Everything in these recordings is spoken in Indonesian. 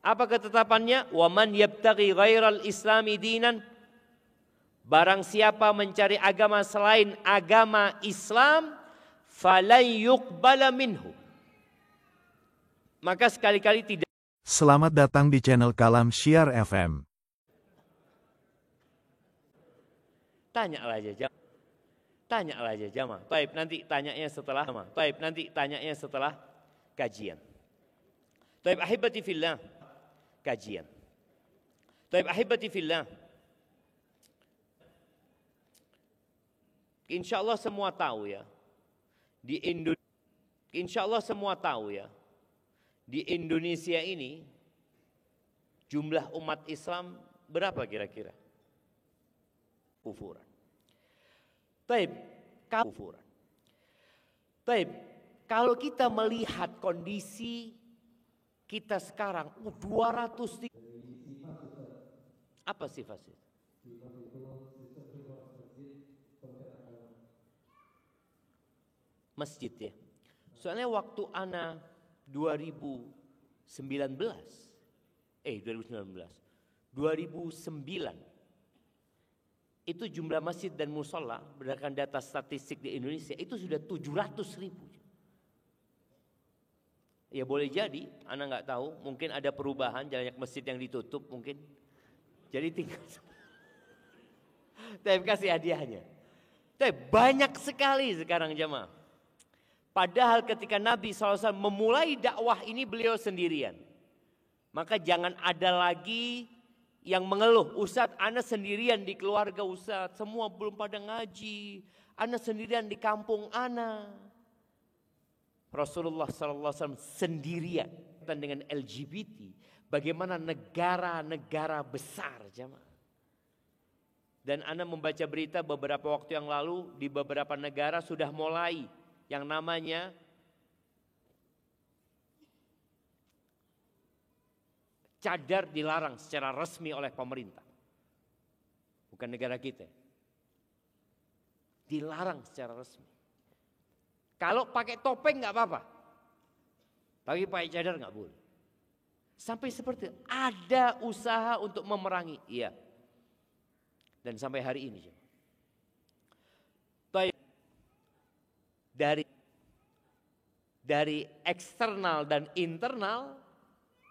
Apa ketetapannya? Wa man yabtaghi ghairal islami dinan, barang siapa mencari agama selain agama Islam, falan yuqbala minhu, maka sekali-kali tidak. Selamat datang di channel Kalam Syiar FM. Tanyalah aja jamaah. Baik, nanti tanyanya setelah kajian. Baik, ahibati fillah, kajian. Baik, ahibati fillah. Insyaallah semua tahu ya. Di Indonesia ini jumlah umat Islam berapa kira-kira? Kufuran. Kalau kita melihat kondisi kita sekarang 200 apa sifat? Masjid ya. Soalnya waktu ana 2009 itu jumlah masjid dan musola berdasarkan data statistik di Indonesia itu sudah 700.000. Ya boleh jadi, ana nggak tahu, mungkin ada perubahan, banyak masjid yang ditutup mungkin. Jadi tinggal. Tapi kasih hadiahnya. Tapi banyak sekali sekarang jamaah. Padahal ketika Nabi SAW memulai dakwah ini beliau sendirian. Maka jangan ada lagi yang mengeluh, Ustadz ana sendirian di keluarga Ustadz, semua belum pada ngaji, ana sendirian di kampung ana. Rasulullah SAW sendirian dengan LGBT, bagaimana negara-negara besar jamaah. Dan ana membaca berita beberapa waktu yang lalu di beberapa negara sudah mulai yang namanya cadar dilarang secara resmi oleh pemerintah. Bukan negara kita. Dilarang secara resmi. Kalau pakai topeng nggak apa-apa. Tapi pakai cadar nggak boleh. Sampai seperti ada usaha untuk memerangi. Iya. Dan sampai hari ini. Dari eksternal dan internal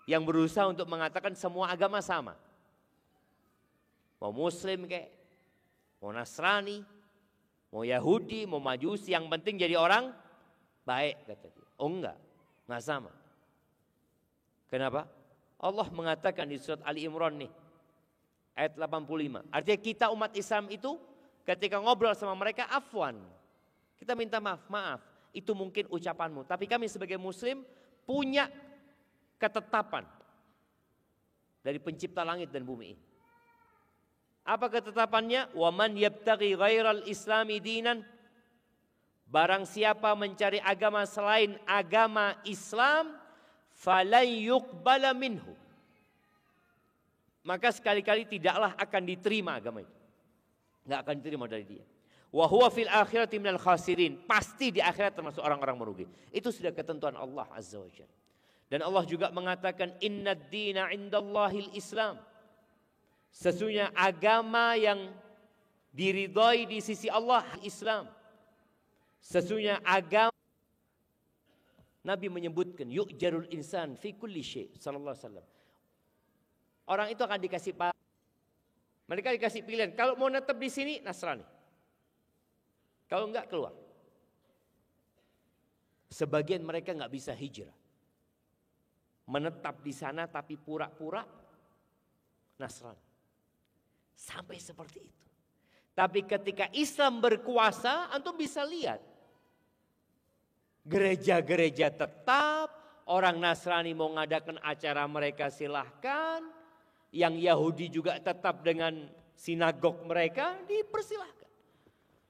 yang berusaha untuk mengatakan semua agama sama. Mau Muslim kayak, mau Nasrani, mau Yahudi, mau Majusi, yang penting jadi orang baik kata dia. Oh enggak sama. Kenapa? Allah mengatakan di surat Ali Imran nih, ayat 85. Artinya kita umat Islam itu ketika ngobrol sama mereka afwan. Kita minta maaf. Itu mungkin ucapanmu. Tapi kami sebagai muslim punya ketetapan dari pencipta langit dan bumi ini. Apa ketetapannya? Wa man yabtaghi ghairal islami dinan, barang siapa mencari agama selain agama Islam, falan yuqbala minhu, maka sekali-kali tidaklah akan diterima agama itu. Enggak akan diterima dari dia. Wa huwa fil akhirati minal khasirin, pasti di akhirat termasuk orang-orang merugi. Itu sudah ketentuan Allah Azza wa Jalla. Dan Allah juga mengatakan innad dina indallahil Islam. Sesungguhnya agama yang diridhai di sisi Allah Islam. Sesungguhnya agama, Nabi menyebutkan yu'jarul insan fi kulli syai' sallallahu alaihi wasallam. Orang itu akan dikasih mereka dikasih pilihan, kalau mau tetap di sini Nasrani. Kalau enggak keluar. Sebagian mereka enggak bisa hijrah. Menetap di sana tapi pura-pura Nasrani. Sampai seperti itu. Tapi ketika Islam berkuasa, antum bisa lihat. Gereja-gereja tetap, orang Nasrani mau ngadakan acara mereka silahkan. Yang Yahudi juga tetap dengan sinagog mereka, dipersilahkan.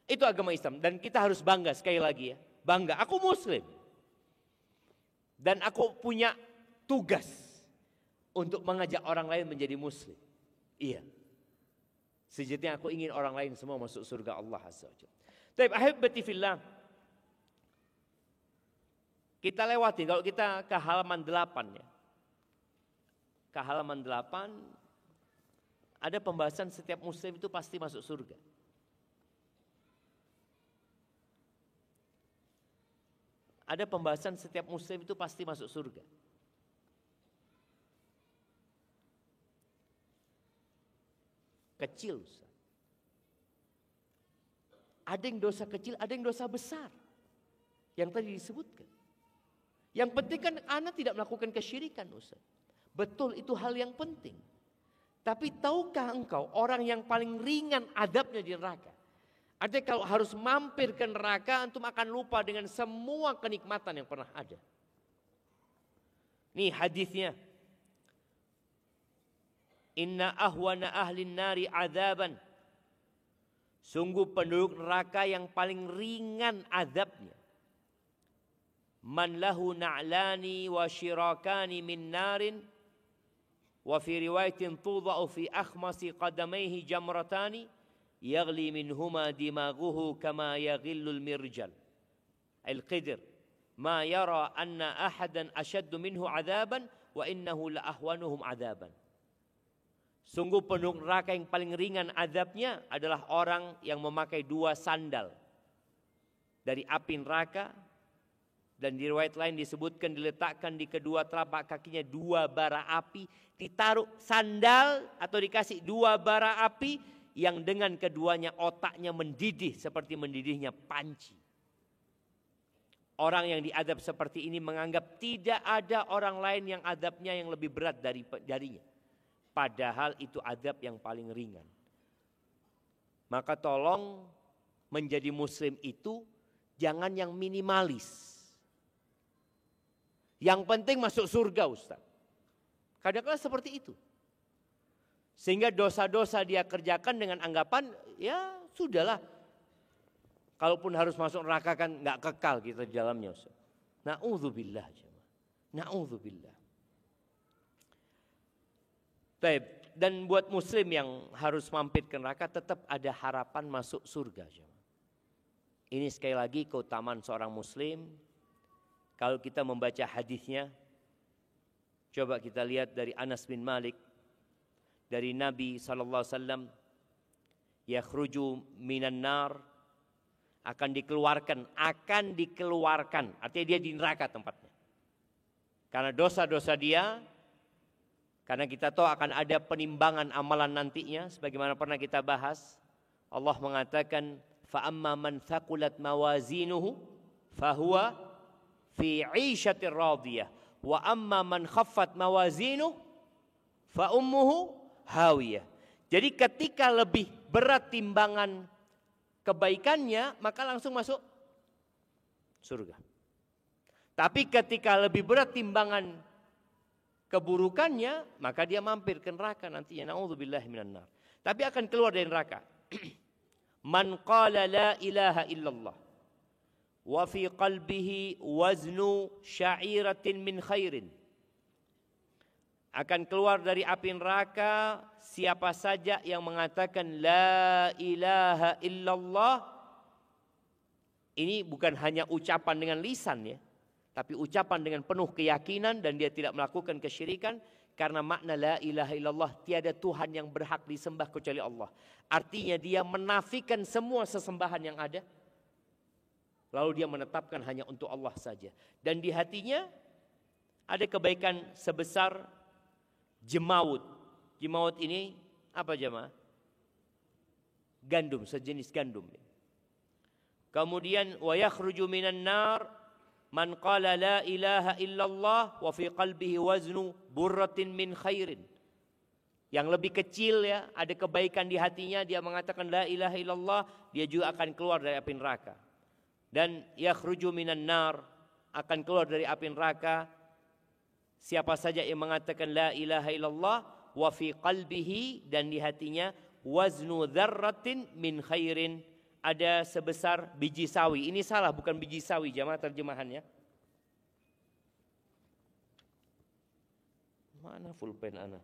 Itu agama Islam dan kita harus bangga sekali lagi ya. Bangga, aku muslim. Dan aku punya tugas untuk mengajak orang lain menjadi muslim. Iya. Sejatinya aku ingin orang lain semua masuk surga Allah Azza wa Jalla. Baik, ahibati fillah. Kita lewati kalau kita ke halaman 8 ya. ke halaman 8, ada pembahasan setiap muslim itu pasti masuk surga. Ada pembahasan setiap muslim itu pasti masuk surga. Kecil, Ustaz. Ada yang dosa kecil, ada yang dosa besar. Yang tadi disebutkan. Yang penting kan anak tidak melakukan kesyirikan, Ustaz. Betul, itu hal yang penting. Tapi tahukah engkau orang yang paling ringan adabnya di neraka? Artinya kalau harus mampir ke neraka, antum akan lupa dengan semua kenikmatan yang pernah ada. Nih hadisnya. Inna ahwana ahlin nari adzaban. Sungguh penduduk neraka yang paling ringan azabnya. Man lahu na'lani wa syirakani min narin. Wa fi riwayatin tudha'u fi akhmasi qadamaihi jamratani. Yaghli minhuma dimaghuhu kama yaghillul mirjal. Al-Qidr. Ma yara anna ahadan ashaddu minhu adzaban wa innahu la ahwanuhum adzaban. Sungguh penduduk neraka yang paling ringan azabnya adalah orang yang memakai 2 sandal dari api neraka, dan di riwayat lain disebutkan diletakkan di kedua telapak kakinya 2 bara api, ditaruh sandal atau dikasih 2 bara api yang dengan keduanya otaknya mendidih seperti mendidihnya panci. Orang yang diadab seperti ini menganggap tidak ada orang lain yang adabnya yang lebih berat darinya. Padahal itu adab yang paling ringan. Maka tolong menjadi muslim itu jangan yang minimalis. Yang penting masuk surga, Ustaz. Kadang-kadang seperti itu. Sehingga dosa-dosa dia kerjakan dengan anggapan ya sudahlah. Kalaupun harus masuk neraka kan nggak kekal kita di dalamnya, Ustaz. Na'udzubillah. Na'udzubillah. Dan buat muslim yang harus mampir ke neraka tetap ada harapan masuk surga. Ini sekali lagi keutamaan seorang muslim. Kalau kita membaca hadisnya, coba kita lihat dari Anas bin Malik, dari Nabi SAW, yakhruju minan nar, akan dikeluarkan, artinya dia di neraka tempatnya. Karena dosa-dosa dia. Karena kita tahu akan ada penimbangan amalan nantinya, sebagaimana pernah kita bahas. Allah mengatakan, فَأَمَّا مَنْ ثَقُلَتْ مَوَازِينُهُ فَهُوَ فِي عِيشَةٍ رَاضِيَةٍ وَأَمَّا مَنْ خَفَّتْ مَوَازِينُهُ فَأُمُّهُ هَاوِيَةٌ. Jadi ketika lebih berat timbangan kebaikannya, maka langsung masuk surga. Tapi ketika lebih berat timbangan keburukannya, maka dia mampir ke neraka nantinya. Na'udzubillahi minan nar. Tapi akan keluar dari neraka. Man qala la ilaha illallah wa fi qalbihi waznu sya'iratin min khairin. Akan keluar dari api neraka siapa saja yang mengatakan la ilaha illallah. Ini bukan hanya ucapan dengan lisan ya, tapi ucapan dengan penuh keyakinan dan dia tidak melakukan kesyirikan. Karena makna la ilaha illallah, tiada Tuhan yang berhak disembah kecuali Allah. Artinya dia menafikan semua sesembahan yang ada. Lalu dia menetapkan hanya untuk Allah saja. Dan di hatinya ada kebaikan sebesar jemaut. Jemaut ini apa jemaah? Gandum, sejenis gandum. Kemudian wa yakhruju minan nar man qala la ilaha illallah wa fi qalbihi waznu burratin min khairin. Yang lebih kecil ya, ada kebaikan di hatinya, dia mengatakan la ilaha illallah, dia juga akan keluar dari api neraka. Dan yakhruju minan nar, akan keluar dari api neraka siapa saja yang mengatakan la ilaha illallah wa fi qalbihi, dan di hatinya waznu dzarratin min khairin, ada sebesar biji sawi. Ini salah, bukan biji sawi jamaah terjemahannya. Mana pulpen ana?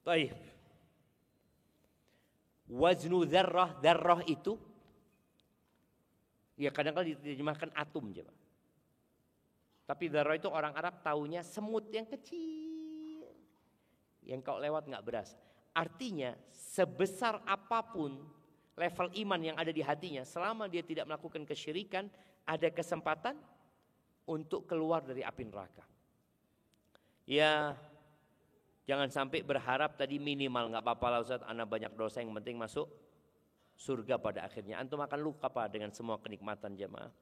Baik. Waznu dzarrah, dzarrah itu ya kadang-kadang diterjemahkan atom jemaah. Tapi dzarrah itu orang Arab taunya semut yang kecil, yang kalau lewat nggak berasa. Artinya sebesar apapun level iman yang ada di hatinya, selama dia tidak melakukan kesyirikan, ada kesempatan untuk keluar dari api neraka. Ya, jangan sampai berharap tadi minimal, nggak apa-apa lah Ustaz, ana banyak dosa, yang penting masuk surga pada akhirnya. Antum akan lupa apa dengan semua kenikmatan jemaah.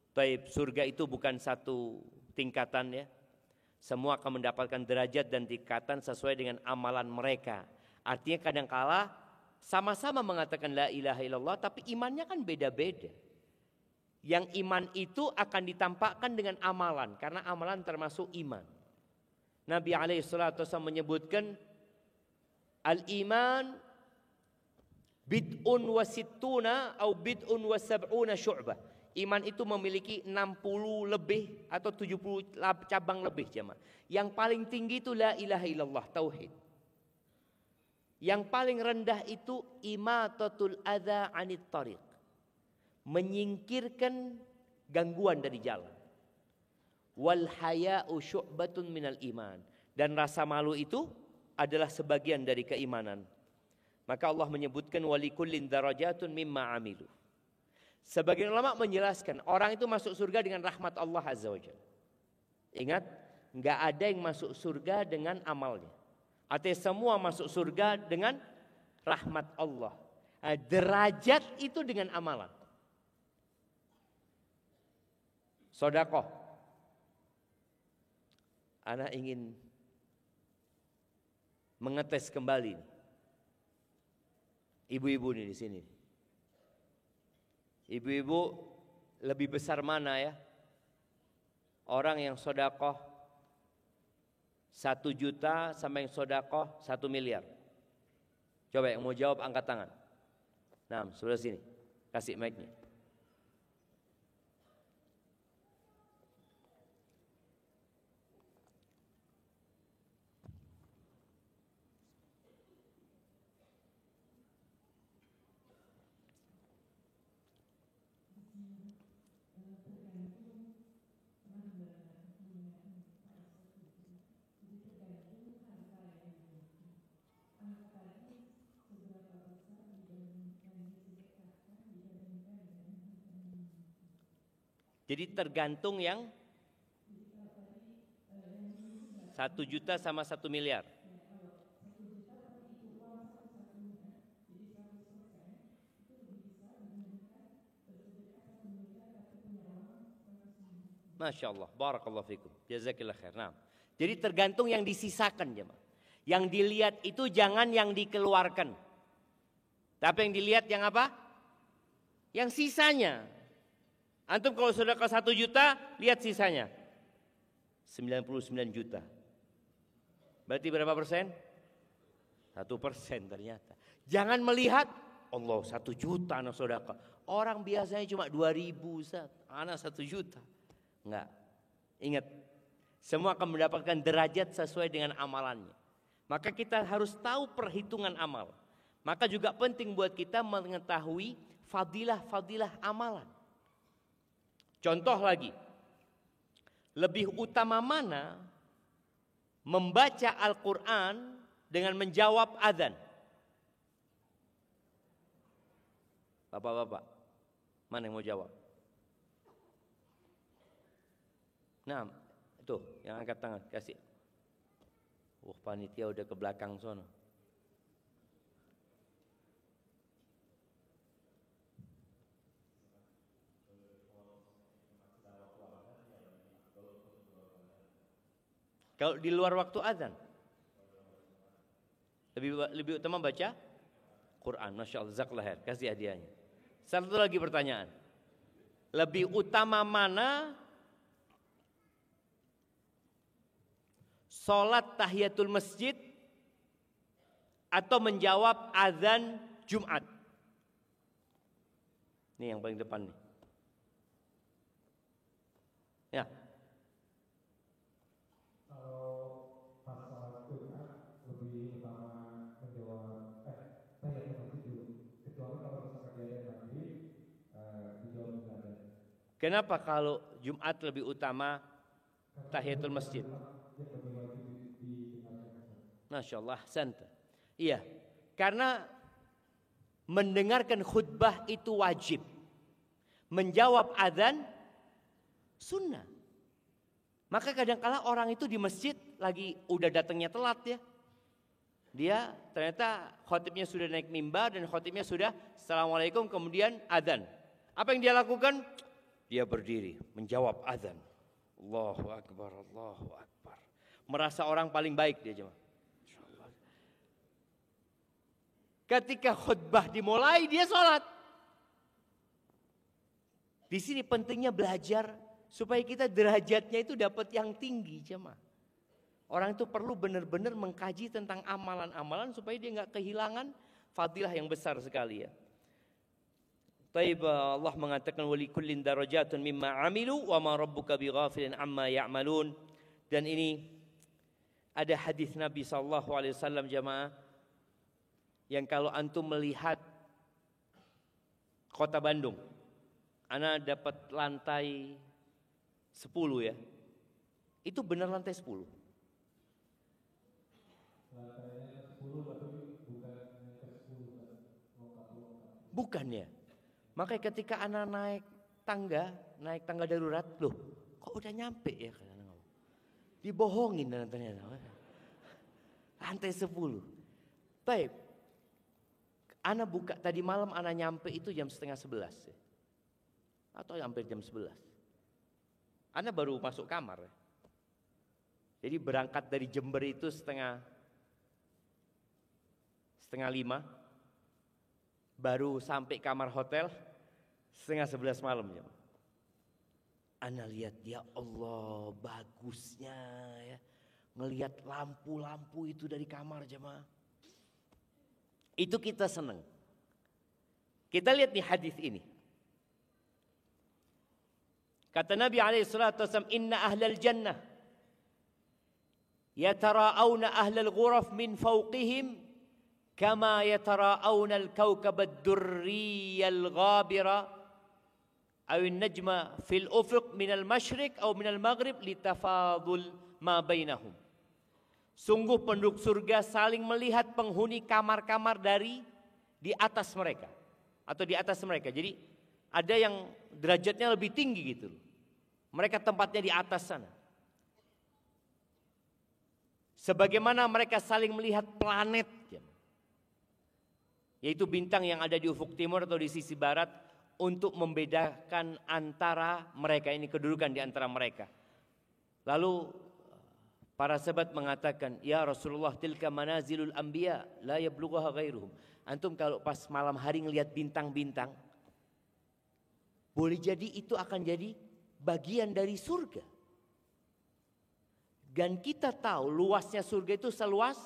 Baik, surga itu bukan satu tingkatan ya. Semua akan mendapatkan derajat dan tingkatan sesuai dengan amalan mereka. Artinya kadangkala sama-sama mengatakan la ilaha illallah, tapi imannya kan beda-beda. Yang iman itu akan ditampakkan dengan amalan, karena amalan termasuk iman. Nabi alaihissalatu wasallam menyebutkan al-iman bid'un wa sittuna au bid'un wa sab'una syu'bah. Iman itu memiliki 60 lebih atau 70 cabang lebih jemaah. Yang paling tinggi itu la ilaha illallah, tauhid. Yang paling rendah itu imatatul adza 'anit thariq. Menyingkirkan gangguan dari jalan. Wal haya'u syu'batun minal iman. Dan rasa malu itu adalah sebagian dari keimanan. Maka Allah menyebutkan walikullin darajatun mimma 'amilu. Sebagian ulama menjelaskan orang itu masuk surga dengan rahmat Allah Azza wa Jalla. Ingat, enggak ada yang masuk surga dengan amalnya. Artinya semua masuk surga dengan rahmat Allah. Derajat itu dengan amalan. Sedekah. Ana ingin mengetes kembali ibu-ibu nih di sini. Ibu-ibu lebih besar mana ya? Orang yang sedekah 1 juta sama yang sedekah 1 miliar. Coba yang mau jawab angkat tangan. Nah, sebelah sini. Kasih mic-nya. Jadi tergantung yang 1 juta sama 1 miliar. Masya Allah, barakallahu fikum, jazakillah khair. Nah, jadi tergantung yang disisakan jemaah. Yang dilihat itu jangan yang dikeluarkan, tapi yang dilihat yang apa? Yang sisanya. Antum kalau sedekah 1 juta, lihat sisanya 99 juta. Berarti berapa persen? 1% ternyata. Jangan melihat Allah 1 juta anak sedekah. Orang biasanya cuma 2.000 Ustaz, anak 1 juta. Enggak. Ingat, semua akan mendapatkan derajat sesuai dengan amalannya. Maka kita harus tahu perhitungan amal. Maka juga penting buat kita mengetahui fadilah-fadilah amalan. Contoh lagi, lebih utama mana membaca Al-Quran dengan menjawab adzan? Bapak-bapak, mana yang mau jawab? Nah, itu yang angkat tangan, kasih. Panitia udah ke belakang sono. Kalau di luar waktu azan, lebih utama baca Quran. Masya Allah, jazakallah khair. Kasih hadiahnya. Satu lagi pertanyaan. Lebih utama mana sholat tahiyatul masjid atau menjawab azan Jumat? Ini yang paling depan nih. Ya. Kenapa kalau Jumat lebih utama tahiyatul masjid? Masya Allah, santa. Iya, karena mendengarkan khutbah itu wajib. Menjawab adzan sunnah. Maka kadang-kala orang itu di masjid lagi udah datangnya telat ya. Dia ternyata khotibnya sudah naik mimbar dan khotibnya sudah assalamualaikum kemudian adzan. Apa yang dia lakukan? Dia berdiri menjawab adzan. Allahu Akbar, Allahu Akbar. Merasa orang paling baik dia jemaah. Ketika khutbah dimulai dia sholat. Di sini pentingnya belajar supaya kita derajatnya itu dapat yang tinggi jemaah. Orang itu perlu benar-benar mengkaji tentang amalan-amalan supaya dia nggak kehilangan fadilah yang besar sekali ya. Taib Allah mengatakan walikullin darajatun mimma amilu wa ma rabbuka bighafilin amma ya'malun. Dan ini ada hadis Nabi SAW jemaah, yang kalau antum melihat kota Bandung, ana dapat lantai 10 ya. Itu benar lantai 10. Bukannya. Makanya ketika ana naik tangga darurat, loh, kok udah nyampe ya? Dibohongin dan ternyata lantai 10. Baik. Ana buka tadi malam, ana nyampe itu jam 10:30 ya. Atau hampir jam 11. Ana baru masuk kamar ya. Jadi berangkat dari Jember itu setengah 5. Baru sampai kamar hotel 10:30 malam ya. Ana lihat ya Allah bagusnya ya. Ngelihat lampu-lampu itu dari kamar jemaah. Itu kita senang. Kita lihat nih hadis ini. Kata Nabi SAW, inna ahlal jannah yatara'awna ahlal ghuraf min fawqihim kama yatara'awna al-kawkab ad-durriya al-ghabira aw an-najma fil ufuq min al-masyriq aw min al-maghrib litafadul ma bainahum. Sungguh penduduk surga saling melihat penghuni kamar-kamar dari di atas mereka atau di atas mereka. Jadi ada yang derajatnya lebih tinggi gitu. Mereka tempatnya di atas sana. Sebagaimana mereka saling melihat planet, yaitu bintang yang ada di ufuk timur atau di sisi barat, untuk membedakan antara mereka, ini kedudukan di antara mereka. Lalu para sahabat mengatakan, ya Rasulullah tilka manazilul anbiya la yablughuha ghairuhum. Antum kalau pas malam hari ngelihat bintang-bintang, boleh jadi itu akan jadi bagian dari surga. Dan kita tahu luasnya surga itu seluas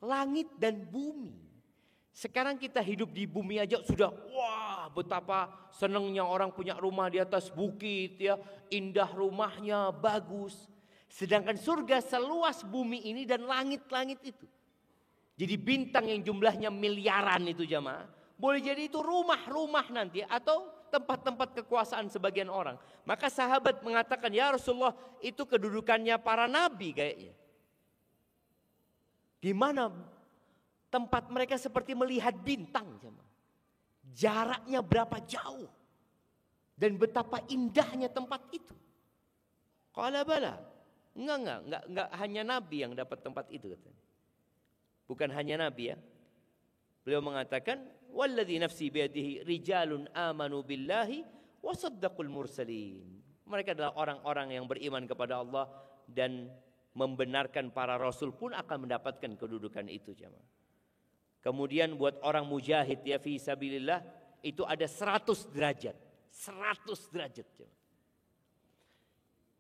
langit dan bumi. Sekarang kita hidup di bumi aja sudah wah betapa senangnya orang punya rumah di atas bukit ya, indah rumahnya, bagus. Sedangkan surga seluas bumi ini dan langit-langit itu. Jadi bintang yang jumlahnya miliaran itu jamaah. Boleh jadi itu rumah-rumah nanti atau tempat-tempat kekuasaan sebagian orang. Maka sahabat mengatakan, ya Rasulullah itu kedudukannya para nabi kayaknya. Di mana tempat mereka seperti melihat bintang jamaah. Jaraknya berapa jauh. Dan betapa indahnya tempat itu. Qala bala. Enggak hanya Nabi yang dapat tempat itu katanya. Bukan hanya Nabi ya. Beliau mengatakan, "Walladzi nafsi biyadihi rijalun amanu billahi wa saddaqul mursalin." Mereka adalah orang-orang yang beriman kepada Allah dan membenarkan para rasul pun akan mendapatkan kedudukan itu jemaah. Kemudian buat orang mujahid ya fi sabilillah itu ada 100 derajat. 100 derajat jemaah.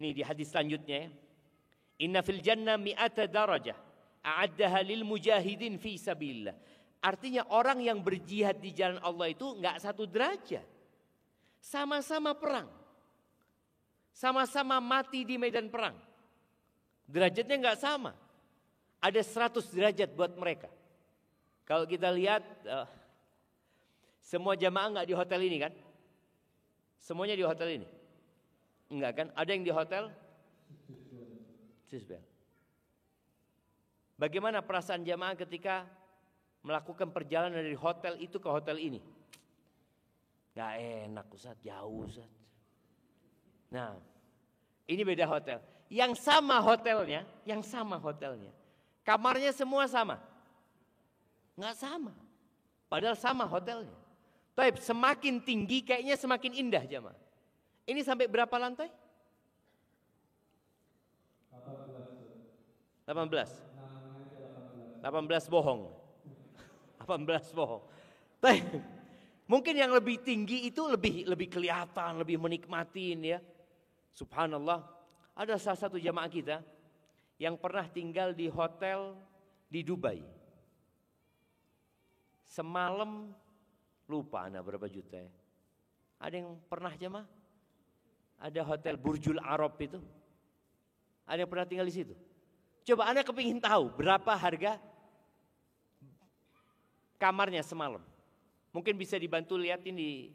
Nih di hadis selanjutnya ya. Inna fil jannah mi'ata darajah a'addaha lil mujahidin fi sabilillah. Artinya orang yang berjihad di jalan Allah itu enggak 1 derajat. Sama-sama perang. Sama-sama mati di medan perang. Derajatnya enggak sama. Ada 100 derajat buat mereka. Kalau kita lihat semua jamaah enggak di hotel ini kan? Semuanya di hotel ini? Enggak kan? Ada yang di hotel Swissbell. Bagaimana perasaan jamaah ketika melakukan perjalanan dari hotel itu ke hotel ini? Gak enak Ustaz, jauh Ustaz. Nah, ini beda hotel. Yang sama hotelnya, kamarnya semua sama? Nggak sama. Padahal sama hotelnya. Tapi semakin tinggi kayaknya semakin indah jamaah. Ini sampai berapa lantai? 18 bohong. 18 bohong. Tapi mungkin yang lebih tinggi itu lebih kelihatan, lebih menikmatin ya. Subhanallah, ada salah satu jamaah kita yang pernah tinggal di hotel di Dubai. Semalam lupa berapa juta ya. Ada yang pernah jamaah? Ada hotel Burjul Arab itu. Ada yang pernah tinggal di situ? Coba Anda kepingin tahu berapa harga kamarnya semalam. Mungkin bisa dibantu liatin di.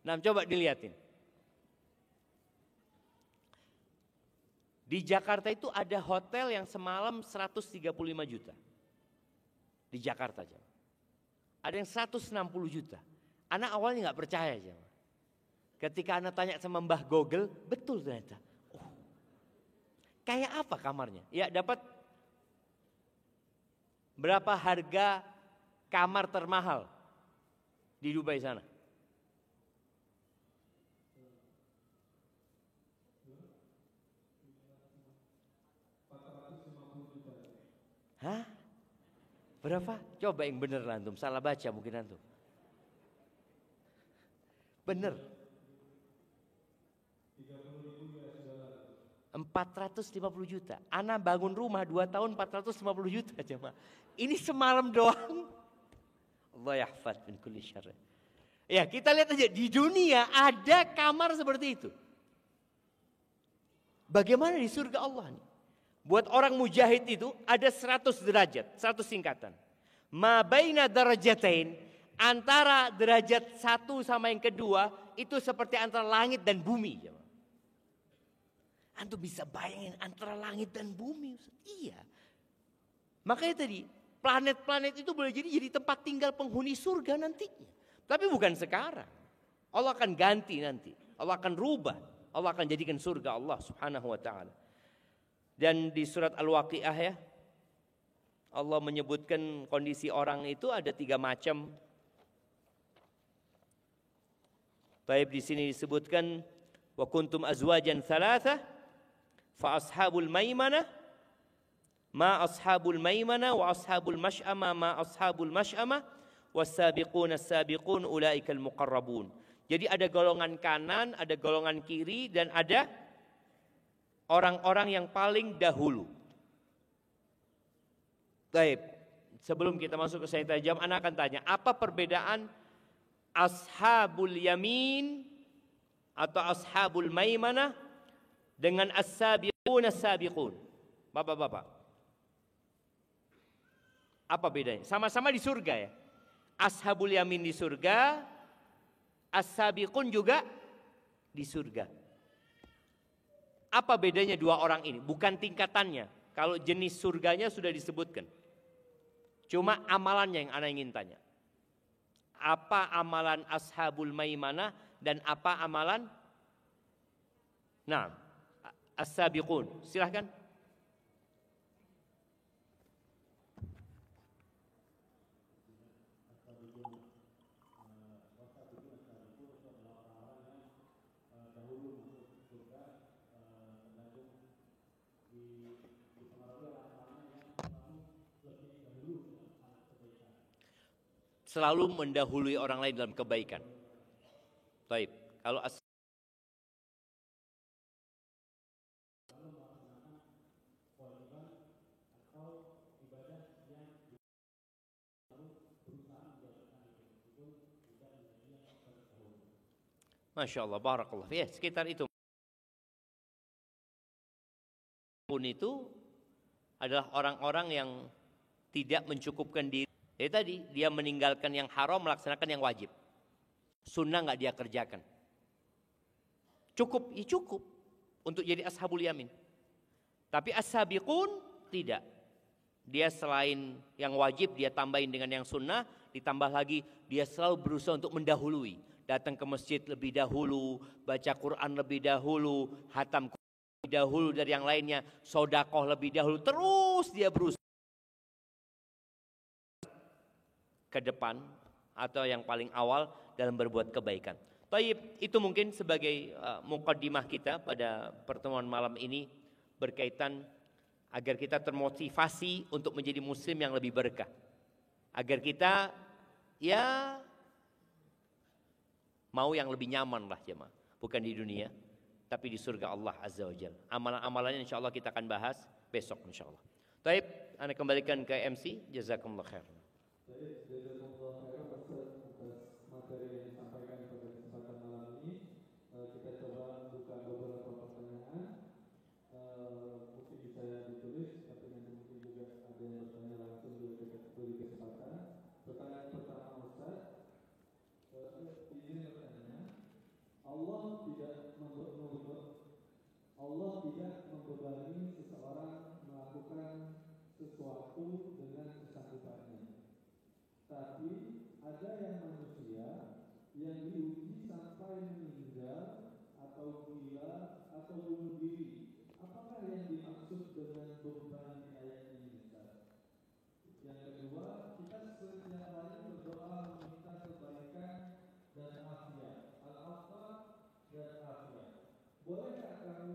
Nah, coba dilihatin. Di Jakarta itu ada hotel yang semalam 135 juta. Di Jakarta aja. Ada yang 160 juta. Anak awalnya nggak percaya aja. Ketika anak tanya sama Mbah Google, betul ternyata. Oh, kayak apa kamarnya? Ya dapat berapa harga kamar termahal di Dubai sana? Hah? Berapa? Coba yang bener antum, salah baca mungkin antum. Bener. 450 juta. Ana bangun rumah 2 tahun 450 juta jemaah. Ini semalam doang. Allah yahfad min kulli syarr. Ya, kita lihat aja di dunia ada kamar seperti itu. Bagaimana di surga Allah nih? Buat orang mujahid itu ada 100 derajat, 100 tingkatan. Ma baina darajatain, antara derajat satu sama yang kedua itu seperti antara langit dan bumi. Antum bisa bayangin antara langit dan bumi. Iya. Makanya tadi planet-planet itu boleh jadi tempat tinggal penghuni surga nantinya. Tapi bukan sekarang. Allah akan ganti nanti. Allah akan rubah. Allah akan jadikan surga Allah subhanahu wa ta'ala. Dan di surat Al-Waqi'ah ya, Allah menyebutkan kondisi orang itu ada 3 macam. Baik, di sini disebutkan wa kuntum azwajan thalatha fa ashabul maimanah ma ashabul maimanah wa ashabul mash'amah ma ashabul mash'amah was-sabiquna as-sabiqun ulaikal muqarrabun. Jadi ada golongan kanan, ada golongan kiri, dan ada orang-orang yang paling dahulu. Baik, sebelum kita masuk ke Sayyid Tajam, Anda akan tanya, apa perbedaan ashabul yamin atau ashabul maimanah dengan as-sabiqun as-sabiqun? Bapak-bapak, apa bedanya? Sama-sama di surga ya. Ashabul yamin di surga, as-sabiqun juga di surga. Apa bedanya dua orang ini? Bukan tingkatannya. Kalau jenis surganya sudah disebutkan. Cuma amalannya yang ana ingin tanya. Apa amalan ashabul maimanah dan apa amalan as-sabiqun? Silahkan. Selalu mendahului orang lain dalam kebaikan. Baik, kalau Masya Allah, barakallah. Ya, sekitar itu. Pun itu adalah orang-orang yang tidak mencukupkan diri. Jadi tadi dia meninggalkan yang haram, melaksanakan yang wajib. Sunnah nggak dia kerjakan. Cukup, ya cukup untuk jadi ashabul yamin. Tapi as-sabiqun tidak. Dia selain yang wajib dia tambahin dengan yang sunnah, ditambah lagi dia selalu berusaha untuk mendahului. Datang ke masjid lebih dahulu, baca Quran lebih dahulu, hatam lebih dahulu dari yang lainnya, sodakoh lebih dahulu. Terus dia berusaha ke depan atau yang paling awal dalam berbuat kebaikan. Baik, itu mungkin sebagai mukaddimah kita pada pertemuan malam ini berkaitan agar kita termotivasi untuk menjadi muslim yang lebih berkah. Agar kita ya mau yang lebih nyaman lah jemaah. Bukan di dunia, tapi di surga Allah Azza wa Jalla. Amalan-amalannya insya Allah kita akan bahas besok insya Allah. Baik, Anda kembalikan ke MC. Jazakumullah khair. Allah tidak membebani seseorang melakukan sesuatu dengan kesanggupannya. Tapi ada yang manusia yang diuji sampai meninggal atau gila atau bunuh diri. Apakah yang dimaksud dengan beban di ayat ini, Ustaz? Yang kedua, kita setiap hari berdoa meminta kebaikan dan afiat. Al-afwa dan afiat. Bolehkah kami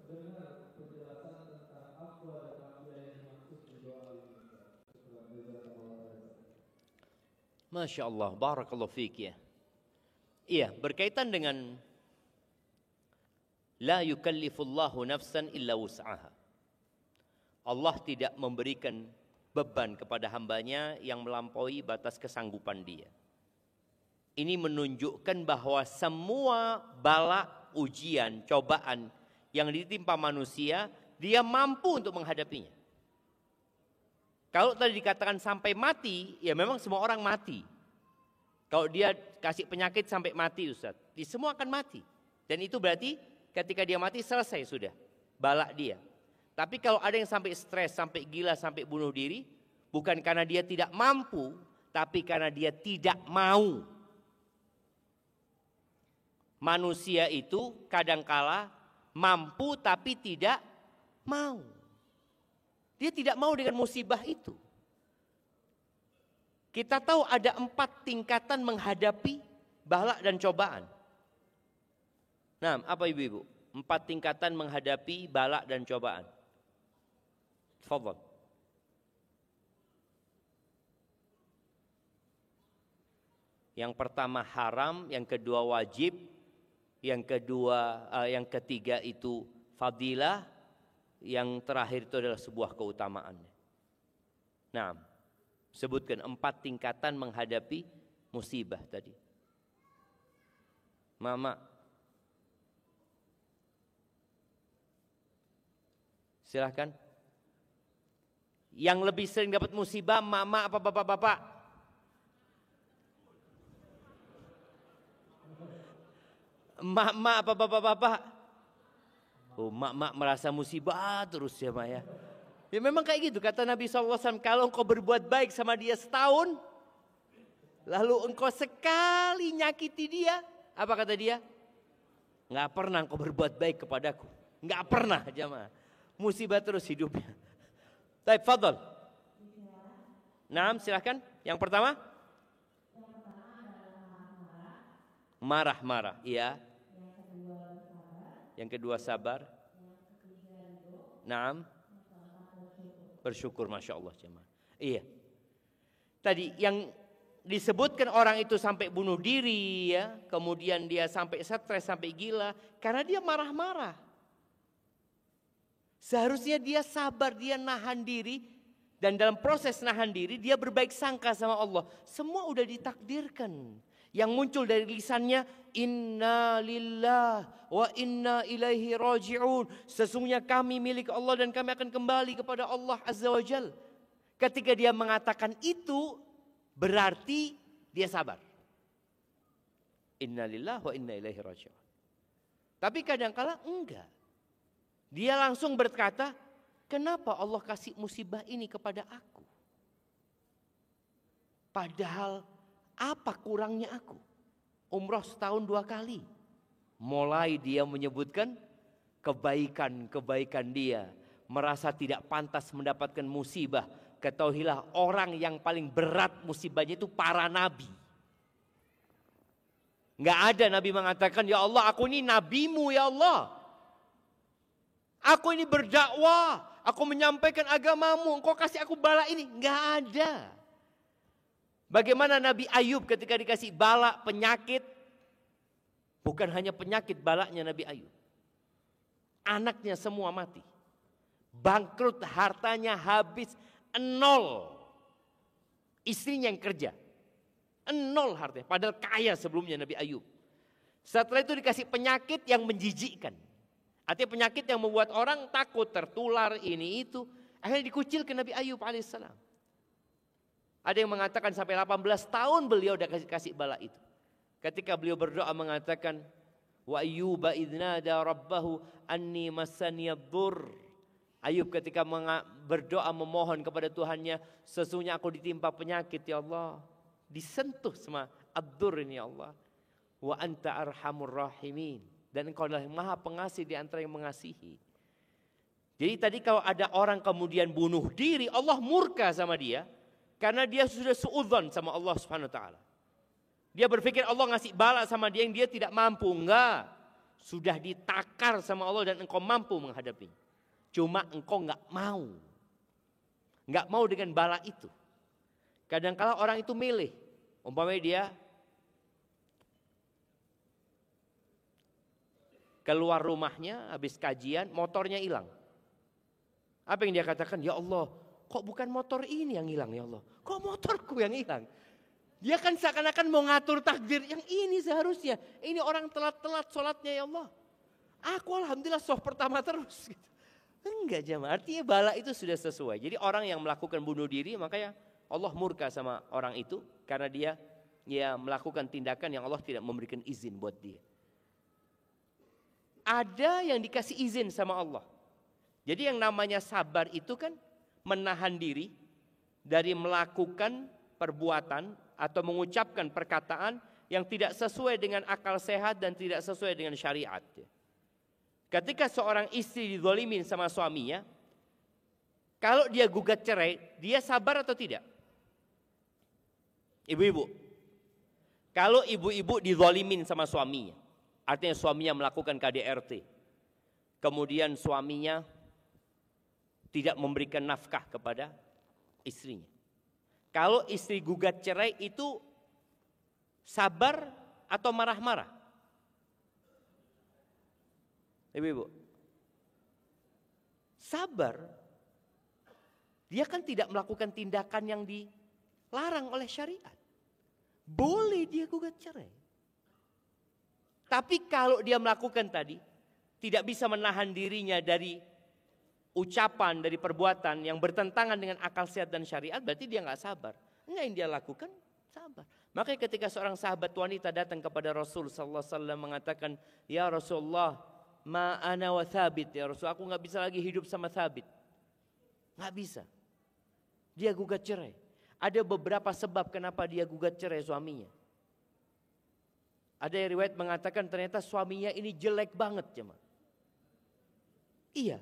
dengar penjelasan tentang afwa dan afiat yang dimaksud di doa ini? Masya Allah, barakallahu fiik ya. Iya, berkaitan dengan la yukallifullahu nafsan illa wus'aha. Allah tidak memberikan beban kepada hambanya yang melampaui batas kesanggupan dia. Ini menunjukkan bahwa semua bala, ujian, cobaan yang ditimpa manusia, dia mampu untuk menghadapinya. Kalau tadi dikatakan sampai mati, ya memang semua orang mati. Kalau dia kasih penyakit sampai mati Ustaz, dia semua akan mati. Dan itu berarti ketika dia mati selesai sudah balak dia. Tapi kalau ada yang sampai stres, sampai gila, sampai bunuh diri, bukan karena dia tidak mampu, tapi karena dia tidak mau. Manusia itu kadangkala mampu tapi tidak mau. Dia tidak mau dengan musibah itu. Kita tahu ada 4 tingkatan menghadapi balak dan cobaan. Nah, apa ibu-ibu? 4 tingkatan menghadapi balak dan cobaan. Tafadhal. Yang pertama haram, yang kedua wajib, yang ketiga itu fadilah, yang terakhir itu adalah sebuah keutamaan. Nah, sebutkan 4 tingkatan menghadapi musibah tadi. Mama, silahkan. Yang lebih sering dapat musibah, mama apa bapak-bapak? Mak-mak apa bapak-bapak? Oh, mak-mak merasa musibah terus ya Mak ya. Ya memang kayak gitu kata Nabi SAW. Kalau engkau berbuat baik sama dia setahun, lalu engkau sekali nyakiti dia, apa kata dia? Nggak pernah engkau berbuat baik kepadaku. Nggak pernah jamaah. Musibah terus hidupnya. Baik, fadhal. Naam, silahkan. Yang pertama? Marah-marah, iya. Yang kedua sabar. Naam. Bersyukur, Masya Allah jemaah. Iya. Tadi yang disebutkan orang itu sampai bunuh diri ya, kemudian dia sampai stres, sampai gila karena dia marah-marah. Seharusnya dia sabar, dia nahan diri, dan dalam proses nahan diri dia berbaik sangka sama Allah. Semua udah ditakdirkan. Yang muncul dari lisannya, inna lillah wa inna ilaihi raji'un. Sesungguhnya kami milik Allah dan kami akan kembali kepada Allah Azza wa Jal. Ketika dia mengatakan itu, berarti Dia sabar. Innalillahi wa inna ilaihi raji'un. Tapi kadang-kala enggak. Dia langsung berkata, kenapa Allah kasih musibah ini kepada aku? Padahal apa kurangnya aku? Umroh setahun 2 kali. Mulai dia menyebutkan kebaikan-kebaikan dia. Merasa tidak pantas mendapatkan musibah. Ketahuilah orang yang paling berat musibahnya itu para nabi. Nggak ada nabi mengatakan, ya Allah aku ini nabimu ya Allah. Aku ini berdakwah. Aku menyampaikan agamamu. Engkau kasih aku bala ini. Nggak ada. Bagaimana Nabi Ayub ketika dikasih bala penyakit. Bukan hanya penyakit balanya Nabi Ayub. Anaknya semua mati. Bangkrut, hartanya habis. 0. Istrinya yang kerja. 0 hartanya. Padahal kaya sebelumnya Nabi Ayub. Setelah itu dikasih penyakit yang menjijikkan. Artinya penyakit yang membuat orang takut tertular ini itu. Akhirnya dikucilkan Nabi Ayub alaihissalam. Ada yang mengatakan sampai 18 tahun beliau udah kasih bala itu. Ketika beliau berdoa mengatakan, wa ayyuba idnada rabbahu anni massaniyaddur. Ayub ketika berdoa memohon kepada Tuhannya, sesungguhnya aku ditimpa penyakit ya Allah. Disentuh sama ad-dur ini ya Allah. Wa anta arhamur rahimin. Dan engkau adalah maha pengasih di antara yang mengasihi. Jadi tadi kalau ada orang kemudian bunuh diri, Allah murka sama dia. Karena dia sudah suudzon sama Allah Subhanahu wa taala. Dia berpikir Allah ngasih bala sama dia yang dia tidak mampu. Enggak. Sudah ditakar sama Allah dan engkau mampu menghadapinya. Cuma engkau enggak mau. Enggak mau dengan bala itu. Kadang-kala orang itu milih. Umpamanya dia keluar rumahnya habis kajian, motornya hilang. Apa yang dia katakan? Ya Allah, kok bukan motor ini yang hilang ya Allah? Kok motorku yang hilang? Dia kan seakan-akan mau ngatur takdir yang ini seharusnya. Ini orang telat-telat sholatnya ya Allah. Aku alhamdulillah soft pertama terus. Gitu. Enggak jamaah, artinya bala itu sudah sesuai. Jadi orang yang melakukan bunuh diri makanya Allah murka sama orang itu. Karena dia melakukan tindakan yang Allah tidak memberikan izin buat dia. Ada yang dikasih izin sama Allah. Jadi yang namanya sabar itu kan menahan diri dari melakukan perbuatan atau mengucapkan perkataan yang tidak sesuai dengan akal sehat dan tidak sesuai dengan syariat. Ketika seorang istri dizalimin sama suaminya, kalau dia gugat cerai, dia sabar atau tidak? Ibu-ibu, kalau ibu-ibu dizalimin sama suaminya, artinya suaminya melakukan KDRT, kemudian suaminya tidak memberikan nafkah kepada istrinya. Kalau istri gugat cerai itu sabar atau marah-marah? Ibu-ibu, sabar. Dia kan tidak melakukan tindakan yang dilarang oleh syariat. Boleh dia gugat cerai. Tapi kalau dia melakukan tadi, tidak bisa menahan dirinya dari ucapan, dari perbuatan yang bertentangan dengan akal sehat dan syariat, berarti dia nggak sabar. Enggak, yang dia lakukan sabar. Makanya ketika seorang sahabat wanita datang kepada Rasul sallallahu alaihi wasallam mengatakan, "Ya Rasulullah, ma ana wa Thabit ya Rasul, aku nggak bisa lagi hidup sama Thabit." Nggak bisa. Dia gugat cerai. Ada beberapa sebab kenapa dia gugat cerai suaminya. Ada yang riwayat mengatakan ternyata suaminya ini jelek banget jemaah. Iya.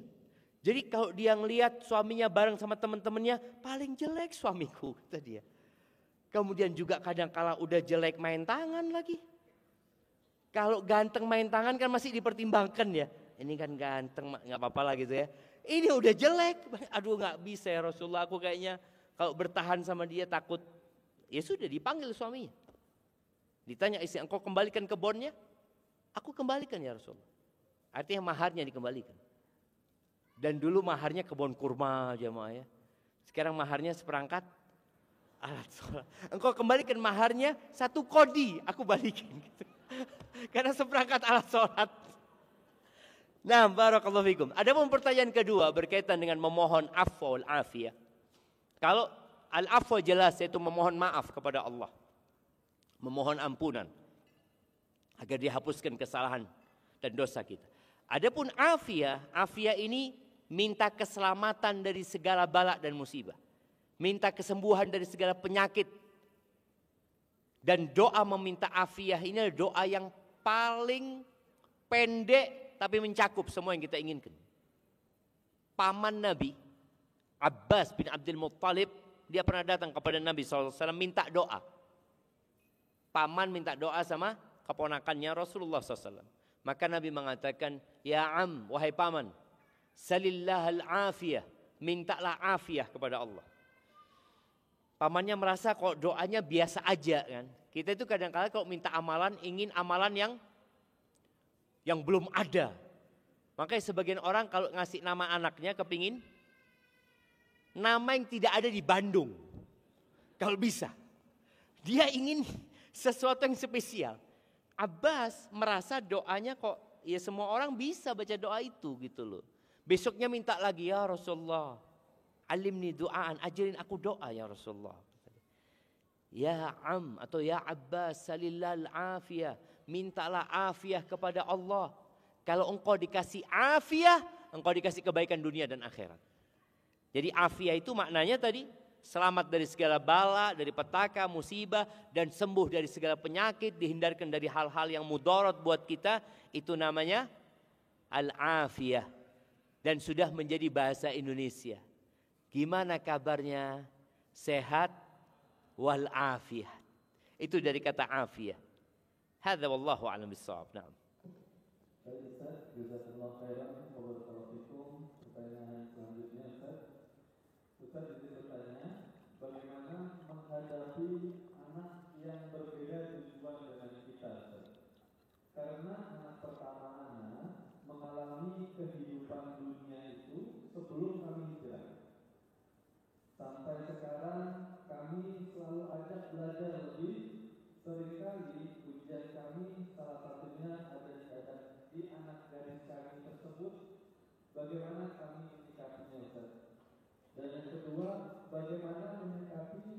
Jadi kalau dia ngelihat suaminya bareng sama teman-temannya, paling jelek suamiku, kata dia. Kemudian juga kadang-kala udah jelek main tangan lagi. Kalau ganteng main tangan kan masih dipertimbangkan ya. Ini kan ganteng, nggak apa-apa lah gitu ya. Ini udah jelek, aduh nggak bisa ya Rasulullah, aku kayaknya kalau bertahan sama dia takut. Ya sudah dipanggil suaminya. Ditanya istri, engkau kembalikan kebunnya? Aku kembalikan ya Rasulullah. Artinya maharnya dikembalikan. Dan dulu maharnya kebun kurma jemaah ya. Sekarang maharnya seperangkat alat sholat. Engkau kembalikan maharnya 1 kodi, aku balikin gitu. Karena seperangkat alat sholat. Nah, barakallahu fikum. Ada pun pertanyaan kedua berkaitan dengan memohon afwa wal afiyah. Kalau al-afwa jelas yaitu memohon maaf kepada Allah. memohon ampunan agar dihapuskan kesalahan dan dosa kita. Adapun afiyah, afiyah ini minta keselamatan dari segala bala dan musibah. Minta kesembuhan dari segala penyakit. Dan doa meminta afiyah ini adalah doa yang paling pendek tapi mencakup semua yang kita inginkan. Paman Nabi, Abbas bin Abdul Muttalib, dia pernah datang kepada Nabi SAW minta doa. Paman minta doa sama keponakannya Rasulullah SAW. Maka Nabi mengatakan, ya am, wahai paman, salillahal afiyah, mintalah afiyah kepada Allah. Pamannya merasa kok doanya biasa aja kan. Kita itu kadang-kadang kalau minta amalan, ingin amalan yang belum ada. Makanya sebagian orang kalau ngasih nama anaknya kepingin nama yang tidak ada di Bandung. Kalau bisa. Dia ingin sesuatu yang spesial. Abbas merasa doanya kok ya semua orang bisa baca doa itu gitu loh. Besoknya minta lagi, ya Rasulullah, alimni du'aan, ajarin aku doa ya Rasulullah. Ya am atau ya Abbas salillal afiyah, mintalah afiyah kepada Allah. Kalau engkau dikasih afiyah, engkau dikasih kebaikan dunia dan akhirat. Jadi afiyah itu maknanya tadi selamat dari segala bala, dari petaka, musibah, dan sembuh dari segala penyakit, dihindarkan dari hal-hal yang mudarat buat kita, itu namanya al-afiyah. Dan sudah menjadi bahasa Indonesia. Gimana kabarnya? Sehat wal afiyah. Itu dari kata afiyah. Hadza wallahu a'lam bissawab. Naam. Baik Ustaz, jazakallahu khairan wa barakallahu fikum. Pertanyaan selanjutnya Ustaz. Ustaz izin bertanya, bagaimana menghadapi anak yang berbeda tujuan dengan kita Ustaz? Karena anak pertama anak mengalami kehidupan dunia itu sebelum kami hijrah. Sampai sekarang kami selalu ajak belajar lebih. Seringkali ujian kami salah satunya ada di anak gadis kami tersebut. Bagaimana kami menyikapinya Ustaz? Dan yang kedua, bagaimana menyemangati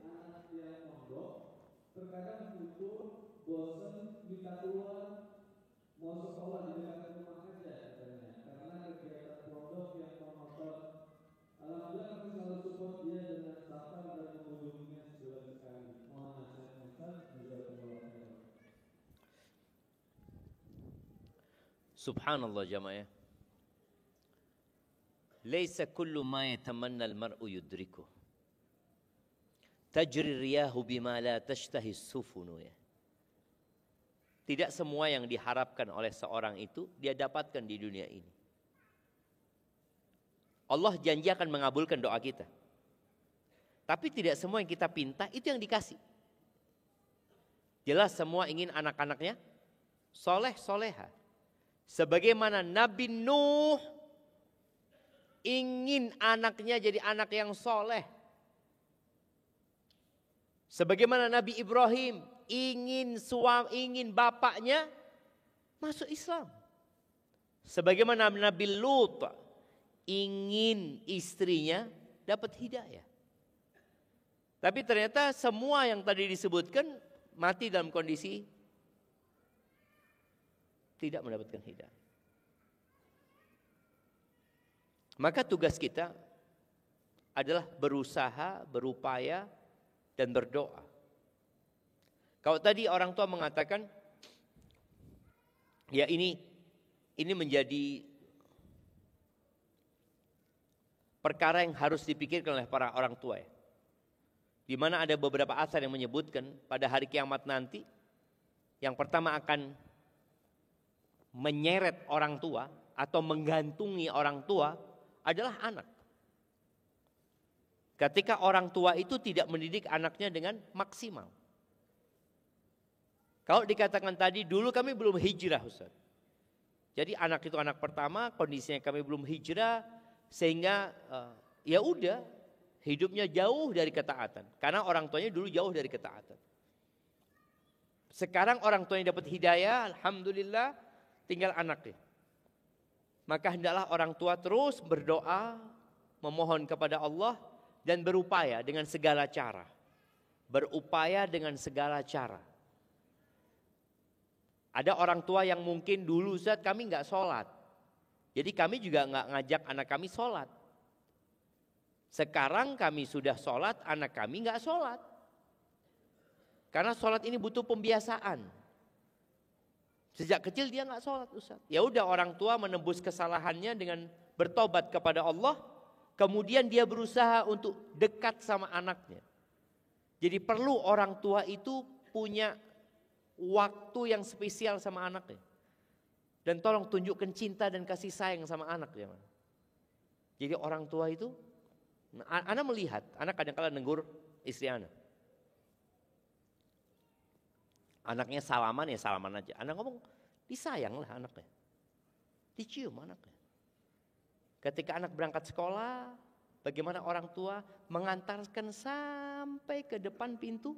anak yang mondok? Terkadang butuh, bosan, minta keluar, mau sekolah di dekat rumah aja katanya. Karena kegiatan pondok yang monoton. Alhamdulillah kami selalu support dia dengan sabar dan mengunjunginya sebulan sekali. Mohon nasihat Ustaz juga pengelolaan. Subhanallah jamaah. Laisa kullu ma yatamanna al-mar'u yudrikuh. Tajri riyahu bima la tashtahi as-sufunu ya. Tidak semua yang diharapkan oleh seorang itu dia dapatkan di dunia ini. Allah janji akan mengabulkan doa kita. Tapi tidak semua yang kita pinta itu yang dikasih. Jelas semua ingin anak-anaknya soleh soleha. Sebagaimana Nabi Nuh ingin anaknya jadi anak yang soleh. Sebagaimana Nabi Ibrahim ingin bapaknya masuk Islam. Sebagaimana Nabi Lut ingin istrinya dapat hidayah. Tapi ternyata semua yang tadi disebutkan mati dalam kondisi tidak mendapatkan hidayah. Maka tugas kita adalah berusaha, berupaya, dan berdoa. Kalau tadi orang tua mengatakan, ya ini menjadi perkara yang harus dipikirkan oleh para orang tua ya. Di mana ada beberapa asar yang menyebutkan pada hari kiamat nanti, yang pertama akan menyeret orang tua atau menggantungi orang tua adalah anak. Ketika orang tua itu tidak mendidik anaknya dengan maksimal. Kalau dikatakan tadi dulu kami belum hijrah Ustaz. Jadi anak itu anak pertama, kondisinya kami belum hijrah sehingga ya udah hidupnya jauh dari ketaatan. Karena orang tuanya dulu jauh dari ketaatan. Sekarang orang tuanya dapat hidayah, alhamdulillah, tinggal anaknya. Maka hendaklah orang tua terus berdoa, memohon kepada Allah dan berupaya dengan segala cara. berupaya dengan segala cara. Ada orang tua yang mungkin dulu Ustaz kami nggak sholat. Jadi kami juga nggak ngajak anak kami sholat. Sekarang kami sudah sholat, anak kami nggak sholat. Karena sholat ini butuh pembiasaan. Sejak kecil dia nggak sholat Ustaz. Ya udah orang tua menembus kesalahannya dengan bertobat kepada Allah. Kemudian dia berusaha untuk dekat sama anaknya. Jadi perlu orang tua itu punya waktu yang spesial sama anaknya. Dan tolong tunjukkan cinta dan kasih sayang sama anak ya. Jadi orang tua itu, anak melihat, anak kadang-kadang negur istri anak. Anaknya salaman ya salaman aja. Anak ngomong, disayang lah anaknya. Dicium anaknya. Ketika anak berangkat sekolah, bagaimana orang tua mengantarkan sampai ke depan pintu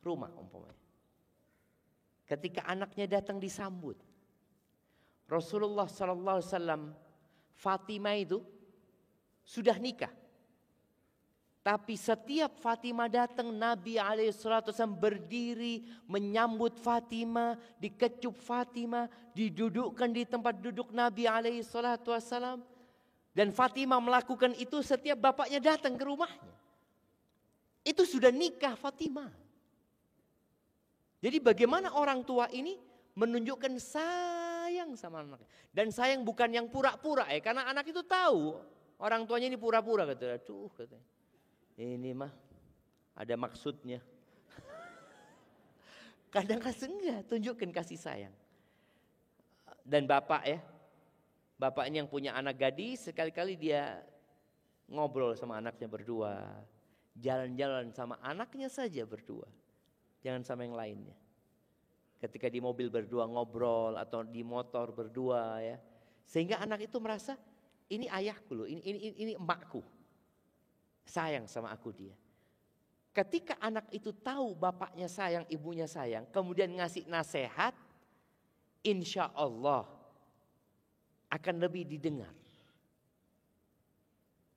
rumah umpamanya. Ketika anaknya datang disambut. Rasulullah SAW, Fatimah itu sudah nikah. Tapi setiap Fatimah datang, Nabi SAW berdiri menyambut Fatimah, dikecup Fatimah, didudukkan di tempat duduk Nabi SAW. Dan Fatimah melakukan itu setiap bapaknya datang ke rumahnya. Itu sudah nikah Fatimah. Jadi bagaimana orang tua ini menunjukkan sayang sama anaknya. Dan sayang bukan yang pura-pura ya. Karena anak itu tahu orang tuanya ini pura-pura. Katanya. Ini mah ada maksudnya. Kadang-kadang enggak, tunjukkan kasih sayang. Dan bapak ya. Bapak ini yang punya anak gadis, sekali-kali dia ngobrol sama anaknya berdua. Jalan-jalan sama anaknya saja berdua. Jangan sama yang lainnya. Ketika di mobil berdua ngobrol atau di motor berdua ya. Sehingga anak itu merasa ini ayahku loh, ini emakku. Sayang sama aku dia. Ketika anak itu tahu bapaknya sayang, ibunya sayang, kemudian ngasih nasihat, insya Allah akan lebih didengar.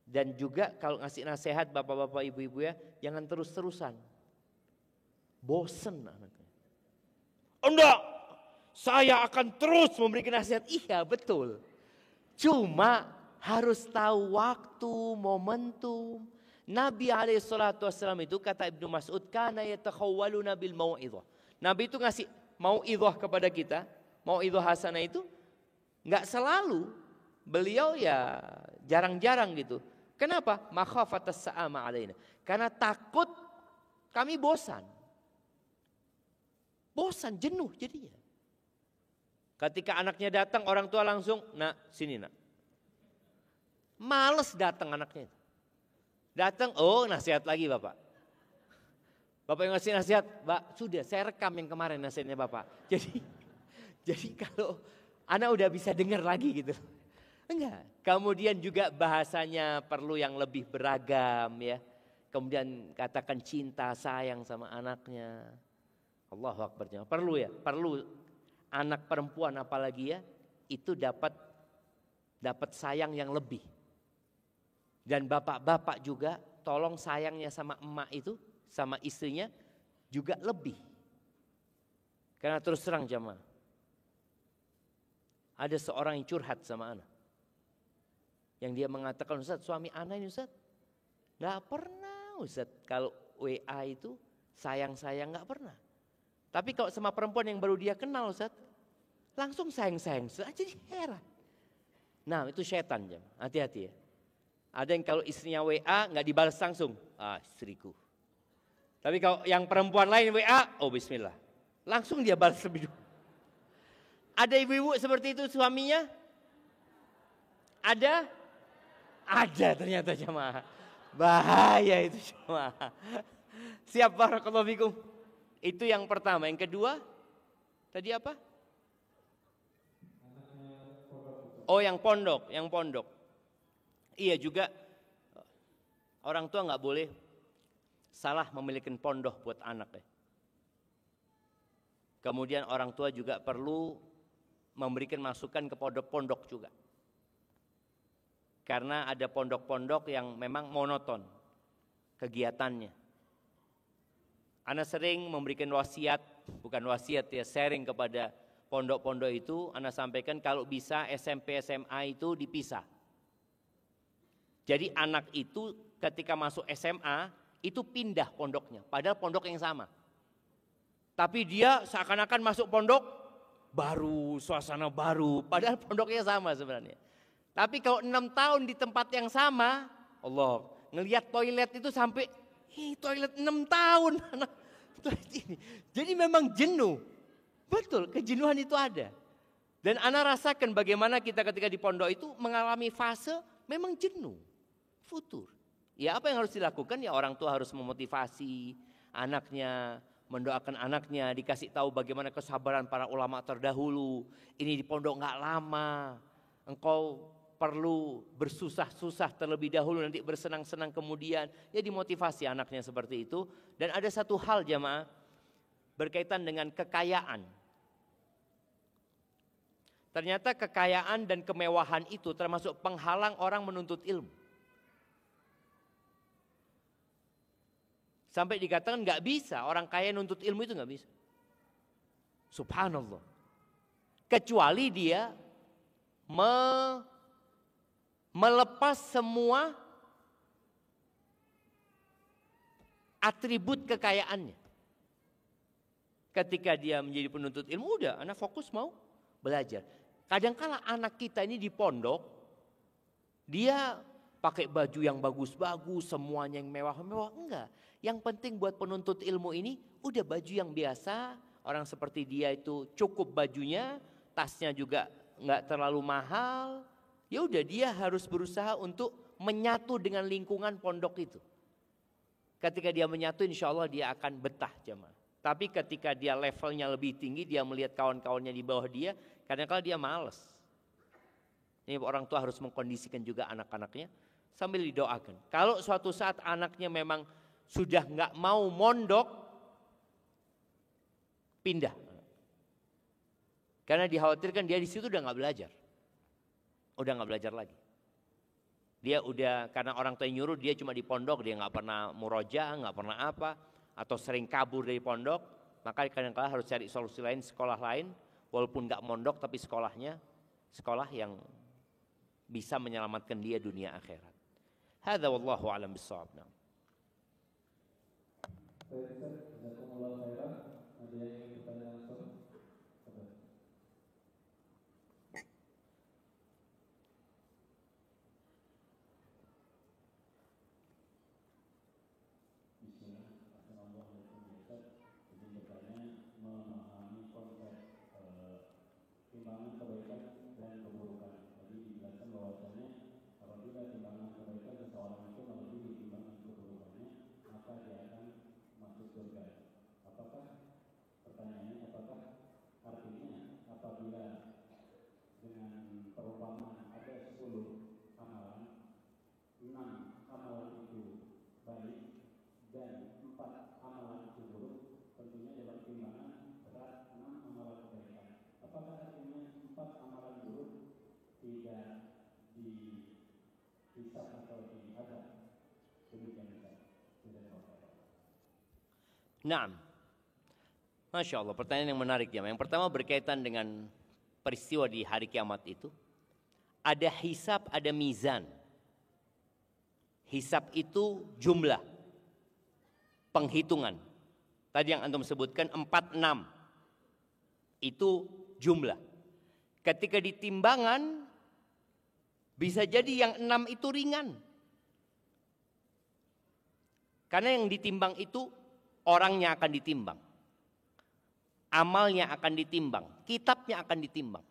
Dan juga kalau ngasih nasihat bapak-bapak ibu-ibu ya, jangan terus-terusan. Bosen anaknya. Enggak, saya akan terus memberikan nasihat. Iya betul. Cuma harus tahu waktu, momentum. Nabi SAW itu kata Ibnu Mas'ud, kana yatakhawwaluna bil mau'idhah. Nabi itu ngasih mau'idhah kepada kita, mau'idhah hasanah itu enggak selalu. Beliau ya jarang-jarang gitu. Kenapa? Makhafatas sa'ama alaina. Karena takut kami bosan. Bosan, jenuh jadinya. Ketika anaknya datang, orang tua langsung, nak sini nak. Males datang anaknya. Datang, oh nasihat lagi bapak. Bapak yang ngasih nasihat, Pak sudah saya rekam yang kemarin nasihatnya bapak. Jadi kalau anak udah bisa dengar lagi gitu. Enggak. Kemudian juga bahasanya perlu yang lebih beragam ya. Kemudian katakan cinta, sayang sama anaknya. Allahu Akbar. Perlu ya, perlu anak perempuan apalagi ya, itu dapat sayang yang lebih. Dan bapak-bapak juga tolong sayangnya sama emak itu, sama istrinya juga lebih. Karena terus terang jamaah, ada seorang yang curhat sama anak. Yang dia mengatakan, Ustaz suami anak ini Ustaz, gak pernah Ustaz kalau WA itu sayang-sayang gak pernah. Tapi kalau sama perempuan yang baru dia kenal Ustaz, langsung sayang-sayang. Jadi heran. Nah itu setan jam. Hati-hati ya. Ada yang kalau istrinya WA nggak dibalas langsung. Ah istriku. Tapi kalau yang perempuan lain WA, oh bismillah. Langsung dia balas lebih dulu. Ada ibu-ibu seperti itu suaminya? Ada? Ada ternyata jemaah. Bahaya itu jemaah. Siap barakallahu fikum. Itu yang pertama. Yang kedua, tadi apa? Oh yang pondok. Iya juga orang tua nggak boleh salah memiliki pondok buat anak ya. Kemudian orang tua juga perlu memberikan masukan ke pondok-pondok juga. Karena ada pondok-pondok yang memang monoton kegiatannya. Ana sering memberikan wasiat, bukan wasiat ya, sharing kepada pondok-pondok itu. Ana sampaikan kalau bisa SMP SMA itu dipisah. Jadi anak itu ketika masuk SMA itu pindah pondoknya, padahal pondok yang sama. Tapi dia seakan-akan masuk pondok baru, suasana baru, padahal pondoknya sama sebenarnya. Tapi kalau 6 tahun di tempat yang sama, Allah, ngelihat toilet itu sampai, toilet 6 tahun. Jadi memang jenuh. Betul, kejenuhan itu ada. Dan ana rasakan bagaimana kita ketika di pondok itu mengalami fase memang jenuh, futur. Ya apa yang harus dilakukan? Ya orang tua harus memotivasi anaknya, mendoakan anaknya, dikasih tahu bagaimana kesabaran para ulama terdahulu. Ini di pondok nggak lama, engkau perlu bersusah-susah terlebih dahulu, nanti bersenang-senang kemudian. Ya dimotivasi anaknya seperti itu. Dan ada satu hal jamaah berkaitan dengan kekayaan. Ternyata kekayaan dan kemewahan itu termasuk penghalang orang menuntut ilmu. Sampai dikatakan nggak bisa, orang kaya nuntut ilmu itu nggak bisa. Subhanallah. Kecuali dia melepas semua atribut kekayaannya. Ketika dia menjadi penuntut ilmu, udah anak fokus mau belajar. Kadangkala anak kita ini di pondok, dia pakai baju yang bagus-bagus, semuanya yang mewah-mewah, enggak. Yang penting buat penuntut ilmu ini udah baju yang biasa, orang seperti dia itu cukup bajunya, tasnya juga enggak terlalu mahal. Ya udah dia harus berusaha untuk menyatu dengan lingkungan pondok itu. Ketika dia menyatu insya Allah dia akan betah jemaah. Tapi ketika dia levelnya lebih tinggi, dia melihat kawan-kawannya di bawah dia, kadang-kadang dia malas. Ini orang tua harus mengkondisikan juga anak-anaknya sambil didoakan. Kalau suatu saat anaknya memang sudah nggak mau mondok, pindah. Karena dikhawatirkan dia di situ udah nggak belajar, udah nggak belajar lagi. Dia udah karena orang tua nyuruh dia cuma di pondok, dia nggak pernah murojaah, nggak pernah apa, atau sering kabur dari pondok, maka kadang-kadang harus cari solusi lain, sekolah lain, walaupun nggak mondok tapi sekolahnya sekolah yang bisa menyelamatkan dia dunia akhirat. Hadza wallahu a'lam bissawab. Baik Ustaz, jazakumullah khairan. Ada yang ingin bertanya langsung? Bismillah, assalamualaikum Ustaz. Izin bertanya, memahami konsep timbangan kebaikan dan keburukan. Tadi dijelaskan bahwasanya apabila timbangan kebaikan seseorang itu melebihi timbangan keburukannya, maka dia akan masuk surga. Apakah pertanyaannya, apakah artinya apabila dengan perumpamaan ada 10 amalan, 6 amalan itu baik dan 4 amalan itu buruk, tentunya dalam timbangan berat 6 amalan kebaikan. Apakah artinya 4 amalan buruk tidak dihisab atau diadab? Demikian Ustaz. Naam. Masya Allah, pertanyaan yang menarik ya. Yang pertama berkaitan dengan peristiwa di hari kiamat itu. Ada hisab, ada mizan. Hisab itu jumlah, penghitungan. Tadi yang antum sebutkan 46. Itu jumlah. Ketika di timbangan, bisa jadi yang 6 itu ringan. Karena yang ditimbang itu orangnya akan ditimbang, amalnya akan ditimbang, kitabnya akan ditimbang.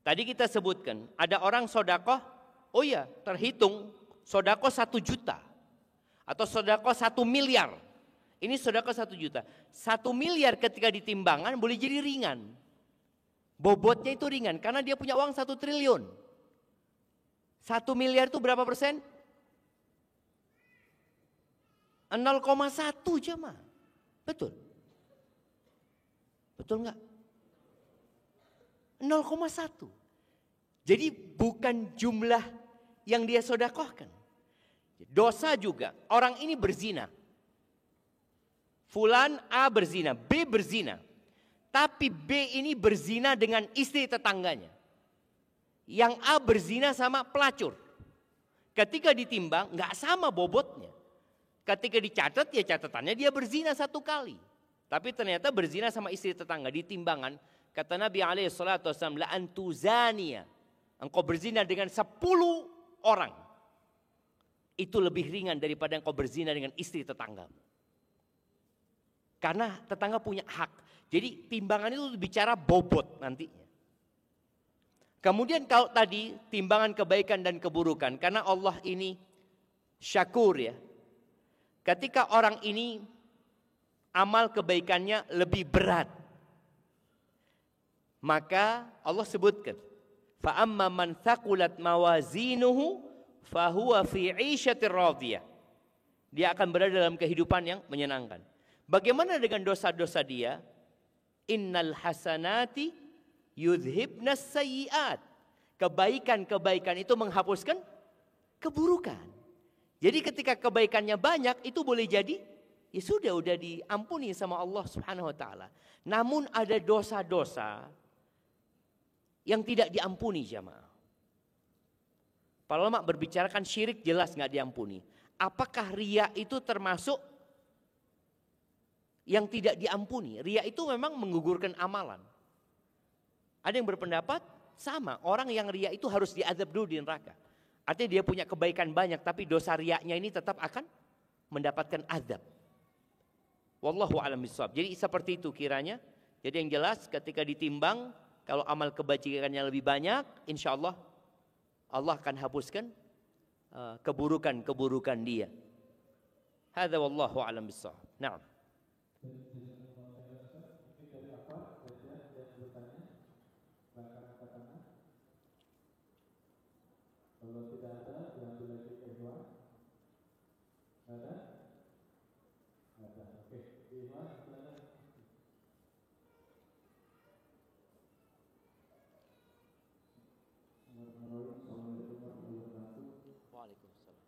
Tadi kita sebutkan ada orang sodakoh, oh iya terhitung sodakoh 1 juta atau sodakoh 1 miliar. Ini sodakoh 1 juta, 1 miliar ketika ditimbangan boleh jadi ringan. Bobotnya itu ringan karena dia punya uang 1 triliun. 1 miliar itu berapa persen? 0,1 jemaah. Betul? Betul enggak? 0,1. Jadi bukan jumlah yang dia sodakohkan. Dosa juga. Orang ini berzina. Fulan A berzina, B berzina. Tapi B ini berzina dengan istri tetangganya. Yang A berzina sama pelacur. Ketika ditimbang nggak sama bobotnya. Ketika dicatat ya catatannya dia berzina 1 kali. Tapi ternyata berzina sama istri tetangga. Di timbangan kata Nabi SAW, la antuzania. Engkau berzina dengan 10 orang. Itu lebih ringan daripada engkau berzina dengan istri tetanggamu. Karena tetangga punya hak. Jadi timbangan itu bicara bobot nantinya. Kemudian kalau tadi timbangan kebaikan dan keburukan. Karena Allah ini syakur ya. Ketika orang ini amal kebaikannya lebih berat. Maka Allah sebutkan. فَأَمَّا مَنْ ثَقُلَتْ مَوَازِينُهُ فَهُوَ فِي عِيشَةٍ رَاضِيَةٍ. Dia akan berada dalam kehidupan yang menyenangkan. Bagaimana dengan dosa-dosa dia? Innal hasanati yudhibnas sayyiat. Kebaikan-kebaikan itu menghapuskan keburukan. Jadi ketika kebaikannya banyak itu boleh jadi ya udah diampuni sama Allah Subhanahu wa taala. Namun ada dosa-dosa yang tidak diampuni jamaah. Para ulama berbicarakan syirik jelas nggak diampuni. Apakah riya itu termasuk yang tidak diampuni? Riya itu memang menggugurkan amalan. Ada yang berpendapat sama, orang yang riya itu harus diazab dulu di neraka. Artinya dia punya kebaikan banyak tapi dosa riyanya ini tetap akan mendapatkan azab. Wallahu a'lam bishawab. Jadi seperti itu kiranya. Jadi yang jelas ketika ditimbang kalau amal kebajikannya lebih banyak, insya Allah Allah akan hapuskan keburukan-keburukan dia. Hadza wallahu a'lam bishawab. Na'am. Kalau tidak ada, diambil lagi kedua. Ada? Ada. Oke. Ikhwan, silakan. Assalamualaikum warahmatullahi wabarakatuh. Waalaikumsalam.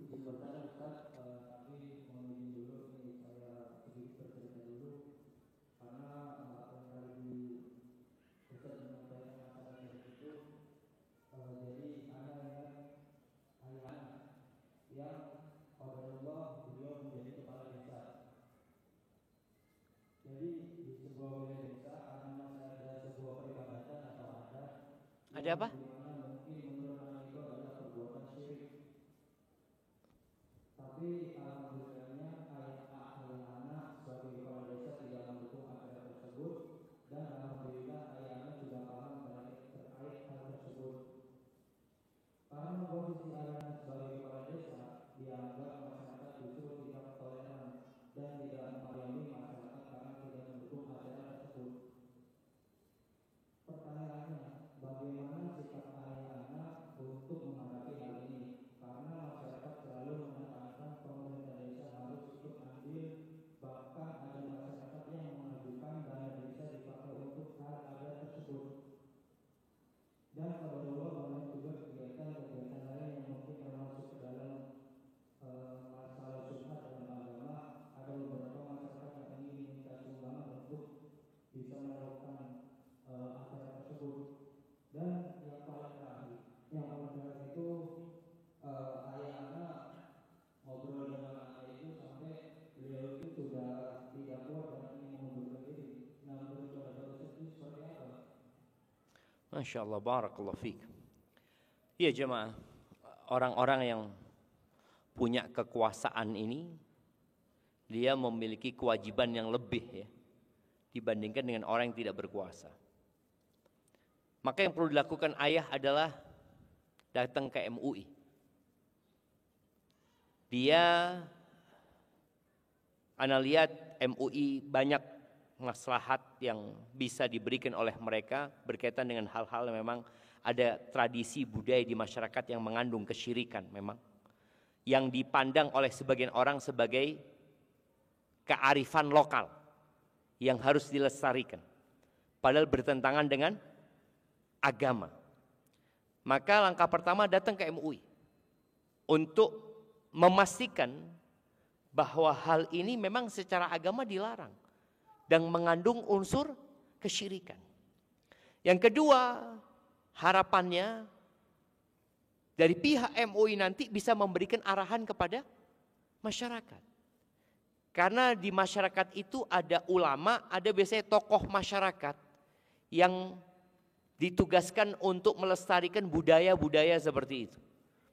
Izin bertanya Ustaz, kami mau izin dulu nih, saya sedikit bercerita dulu karena apa yang di Ustaz menyampaikan masalah itu, jadi ada ayah yang qadarullah beliau menjadi kepala desa. Jadi di sebuah wilayah desa karena ada sebuah peribadatan atau adat. Ada apa? Mungkin menurut itu adalah perbuatan syirik. Tapi alhamdulillahnya ayah sebagai kepala desa tidak mendukung acara tersebut dan alhamdulillah ayahnya sudah paham terkait hal tersebut. Karena posisi ayahnya sebagai kepala desa dianggap masyarakat justru tidak toleran dan tidak mengayomi masyarakat karena tidak mendukung acara tersebut. Pertanyaannya, bagaimana sikap ayah-anak untuk menghadapi hal ini? Karena masyarakat selalu menekankan pemerintah desa harus ikut andil, bahkan ada masyarakat yang mengajukan dana desa dipakai untuk hal adat tersebut. Dan qadarullah banyak juga kegiatan-kegiatan lain yang mungkin termasuk ke dalam masalah syubhat dalam agama. Ada beberapa masyarakat yang ingin meminta sumbangan untuk bisa melakukan acara tersebut. Dan yang paling terakhir itu ayah-anak ngobrol dengan ayah itu sampai beliau itu sudah tidak kuat dan ingin mengundurkan diri. Nah, menurut saudara itu seperti apa? Masya Allah, barakallahu fiik. Iya jemaah, orang-orang yang punya kekuasaan ini, dia memiliki kewajiban yang lebih ya, dibandingkan dengan orang yang tidak berkuasa. Maka yang perlu dilakukan ayah adalah datang ke MUI. Dia, ana lihat MUI banyak maslahat yang bisa diberikan oleh mereka berkaitan dengan hal-hal yang memang ada tradisi budaya di masyarakat yang mengandung kesyirikan memang. Yang dipandang oleh sebagian orang sebagai kearifan lokal yang harus dilestarikan. Padahal bertentangan dengan agama. Maka langkah pertama datang ke MUI untuk memastikan bahwa hal ini memang secara agama dilarang dan mengandung unsur kesyirikan. Yang kedua, harapannya dari pihak MUI nanti bisa memberikan arahan kepada masyarakat. Karena di masyarakat itu ada ulama, ada biasanya tokoh masyarakat yang ditugaskan untuk melestarikan budaya-budaya seperti itu.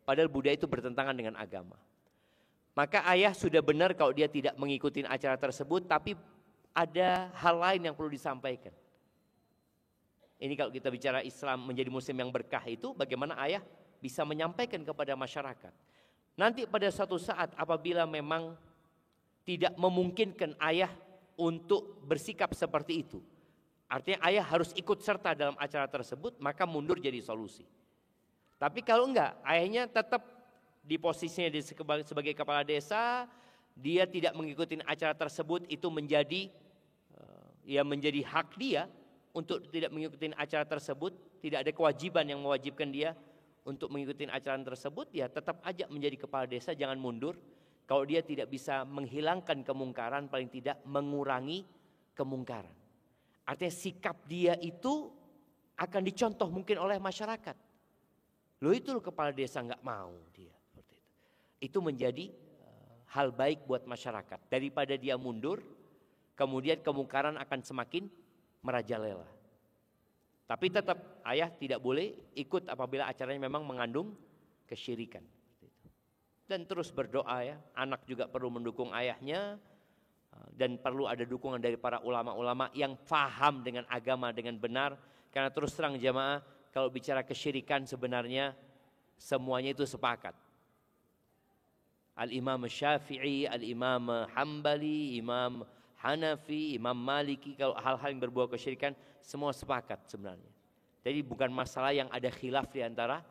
Padahal budaya itu bertentangan dengan agama. Maka ayah sudah benar kalau dia tidak mengikuti acara tersebut, tapi ada hal lain yang perlu disampaikan. Ini kalau kita bicara Islam menjadi muslim yang berkah itu, bagaimana ayah bisa menyampaikan kepada masyarakat. Nanti pada suatu saat apabila memang tidak memungkinkan ayah untuk bersikap seperti itu, artinya ayah harus ikut serta dalam acara tersebut, maka mundur jadi solusi. Tapi kalau enggak, ayahnya tetap di posisinya sebagai kepala desa, dia tidak mengikuti acara tersebut, itu menjadi menjadi hak dia untuk tidak mengikuti acara tersebut, tidak ada kewajiban yang mewajibkan dia untuk mengikuti acara tersebut, ya tetap aja menjadi kepala desa, jangan mundur. Kalau dia tidak bisa menghilangkan kemungkaran, paling tidak mengurangi kemungkaran. Artinya sikap dia itu akan dicontoh mungkin oleh masyarakat. Loh itu loh kepala desa nggak mau dia. Seperti itu. Itu menjadi hal baik buat masyarakat. Daripada dia mundur, kemudian kemungkaran akan semakin merajalela. Tapi tetap ayah tidak boleh ikut apabila acaranya memang mengandung kesyirikan. Dan terus berdoa ya, anak juga perlu mendukung ayahnya, dan perlu ada dukungan dari para ulama-ulama yang paham dengan agama dengan benar. Karena terus terang jamaah, kalau bicara kesyirikan sebenarnya semuanya itu sepakat. Al-Imam Syafi'i, Al-Imam Hambali, Imam Hanafi, Imam Maliki, kalau hal-hal yang berbau kesyirikan semua sepakat sebenarnya. Jadi bukan masalah yang ada khilaf di antara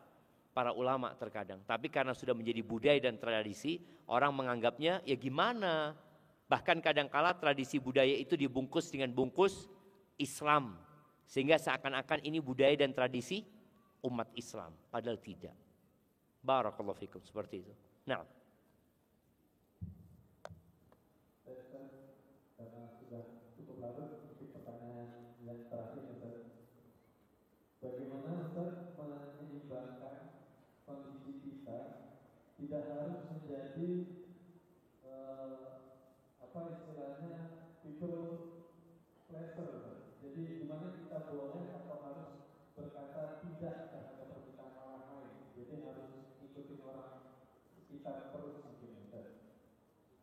para ulama terkadang. Tapi karena sudah menjadi budaya dan tradisi, orang menganggapnya ya gimana. Bahkan kadangkala tradisi budaya itu dibungkus dengan bungkus Islam. Sehingga seakan-akan ini budaya dan tradisi umat Islam. Padahal tidak. Barakallahu fikum, seperti itu. Nah. Karena sudah cukup larut, mungkin pertanyaan yang terakhir, Ustaz. Bagaimana Ustaz menyeimbangkan kondisi kita tidak harus menjadi people pleaser. Jadi gimana kita boleh atau harus berkata tidak terhadap permintaan orang lain. Jadi harus ikutin orang sekitar terus mungkin.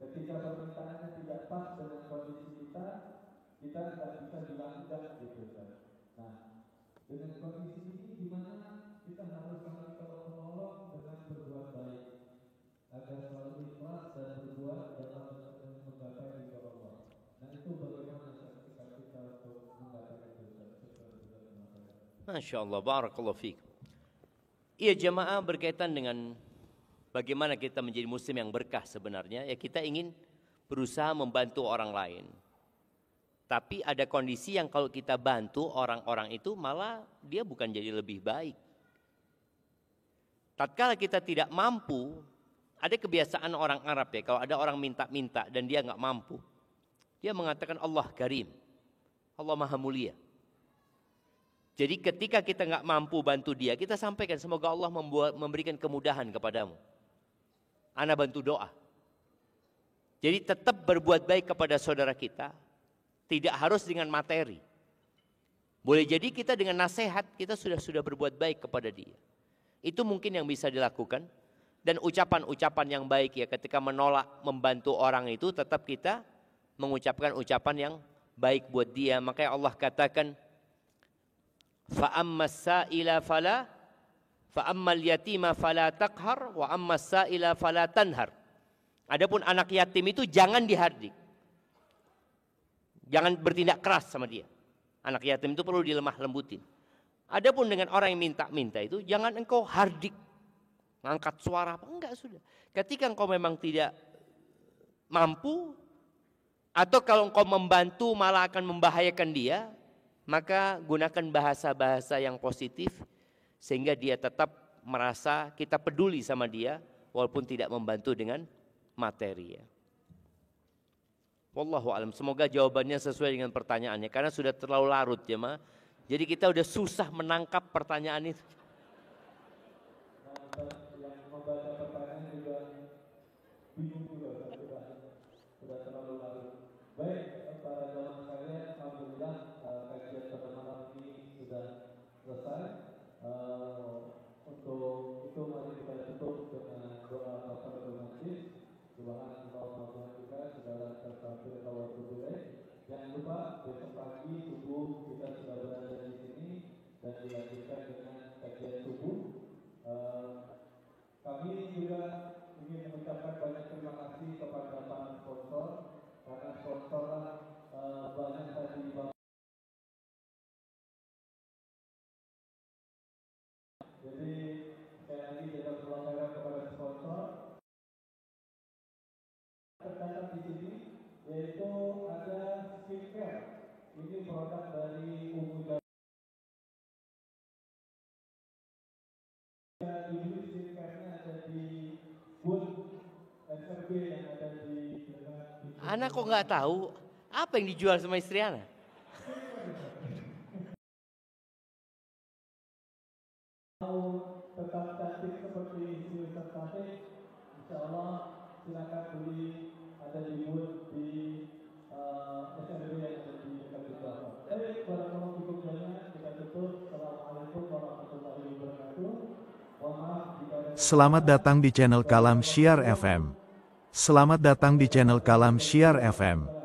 Ketika permintaannya tidak pas dengan kondisi kita tidak bisa bilang enggak gitu. Nah, dengan kondisi ini gimana kita harus saling tolong-menolong dengan berbuat baik agar selalu ikhlas dan berbuat dalam menggapai ridha Allah. Nah itu bagaimana sikap kita untuk menggapai itu? Masya Allah, barakallahu fiik. Iya jamaah, berkaitan dengan bagaimana kita menjadi muslim yang berkah sebenarnya, ya kita ingin berusaha membantu orang lain. Tapi ada kondisi yang kalau kita bantu orang-orang itu malah dia bukan jadi lebih baik. Tatkala kita tidak mampu, ada kebiasaan orang Arab ya, kalau ada orang minta-minta dan dia nggak mampu, dia mengatakan Allah Karim, Allah Maha Mulia. Jadi ketika kita nggak mampu bantu dia, kita sampaikan semoga Allah memberikan kemudahan kepadamu. Ana bantu doa. Jadi tetap berbuat baik kepada saudara kita, tidak harus dengan materi. Boleh jadi kita dengan nasihat kita sudah berbuat baik kepada dia. Itu mungkin yang bisa dilakukan. Dan ucapan-ucapan yang baik ya, ketika menolak membantu orang itu tetap kita mengucapkan ucapan yang baik buat dia. Makanya Allah katakan, fa'ammas sa'ila fala fa'ammal yatima fala taqhar wa ammas sa'ila fala tanhar. Adapun anak yatim itu jangan dihardik. Jangan bertindak keras sama dia. Anak yatim itu perlu dilemah lembutin. Adapun dengan orang yang minta-minta itu jangan engkau hardik, ngangkat suara apa, enggak sudah. Ketika engkau memang tidak mampu, atau kalau engkau membantu malah akan membahayakan dia, maka gunakan bahasa-bahasa yang positif sehingga dia tetap merasa kita peduli sama dia walaupun tidak membantu dengan materi ya. Wallahu alam. Semoga jawabannya sesuai dengan pertanyaannya karena sudah terlalu larut ya, Ma. Jadi kita udah susah menangkap pertanyaan itu. Yang membaca pertanyaan juga bingung juga, sudah terlalu larut. Baik, para jamaah sekalian, alhamdulillah kajian pada malam ini sudah selesai. Untuk itu mari kita tutup dengan doa kafaratul majlis. Subhanallah wa bihamdihi, segala tasbih wa tubuh. Jangan lupa besok pagi subuh kita sudah berada di sini dan dilanjutkan dengan kajian subuh. Kami juga ingin mengucapkan banyak terima kasih kepada para sponsor karena sponsor banyak tadi. Jadi sekali lagi jazakallahu khairan kepada sponsor. Tercatat di sini yaitu ada skincare. Ini produk dari Umu Jawa. Ini skincare-nya ada di booth SRB yang ada di Ana kok nggak tahu apa yang dijual sama istri Ana? Mau tetap cantik seperti si Ustaz Taufik, insya Allah silakan beli, ada di booth di SRB yang ada di dekat Jawa. Baik, warahmatullahi wabarakatuh. Kita tutup. Assalamualaikum warahmatullahi wabarakatuh. Mohon maaf jika ada. Selamat datang di channel Kalam Syiar FM. Selamat datang di channel Kalam Syiar FM.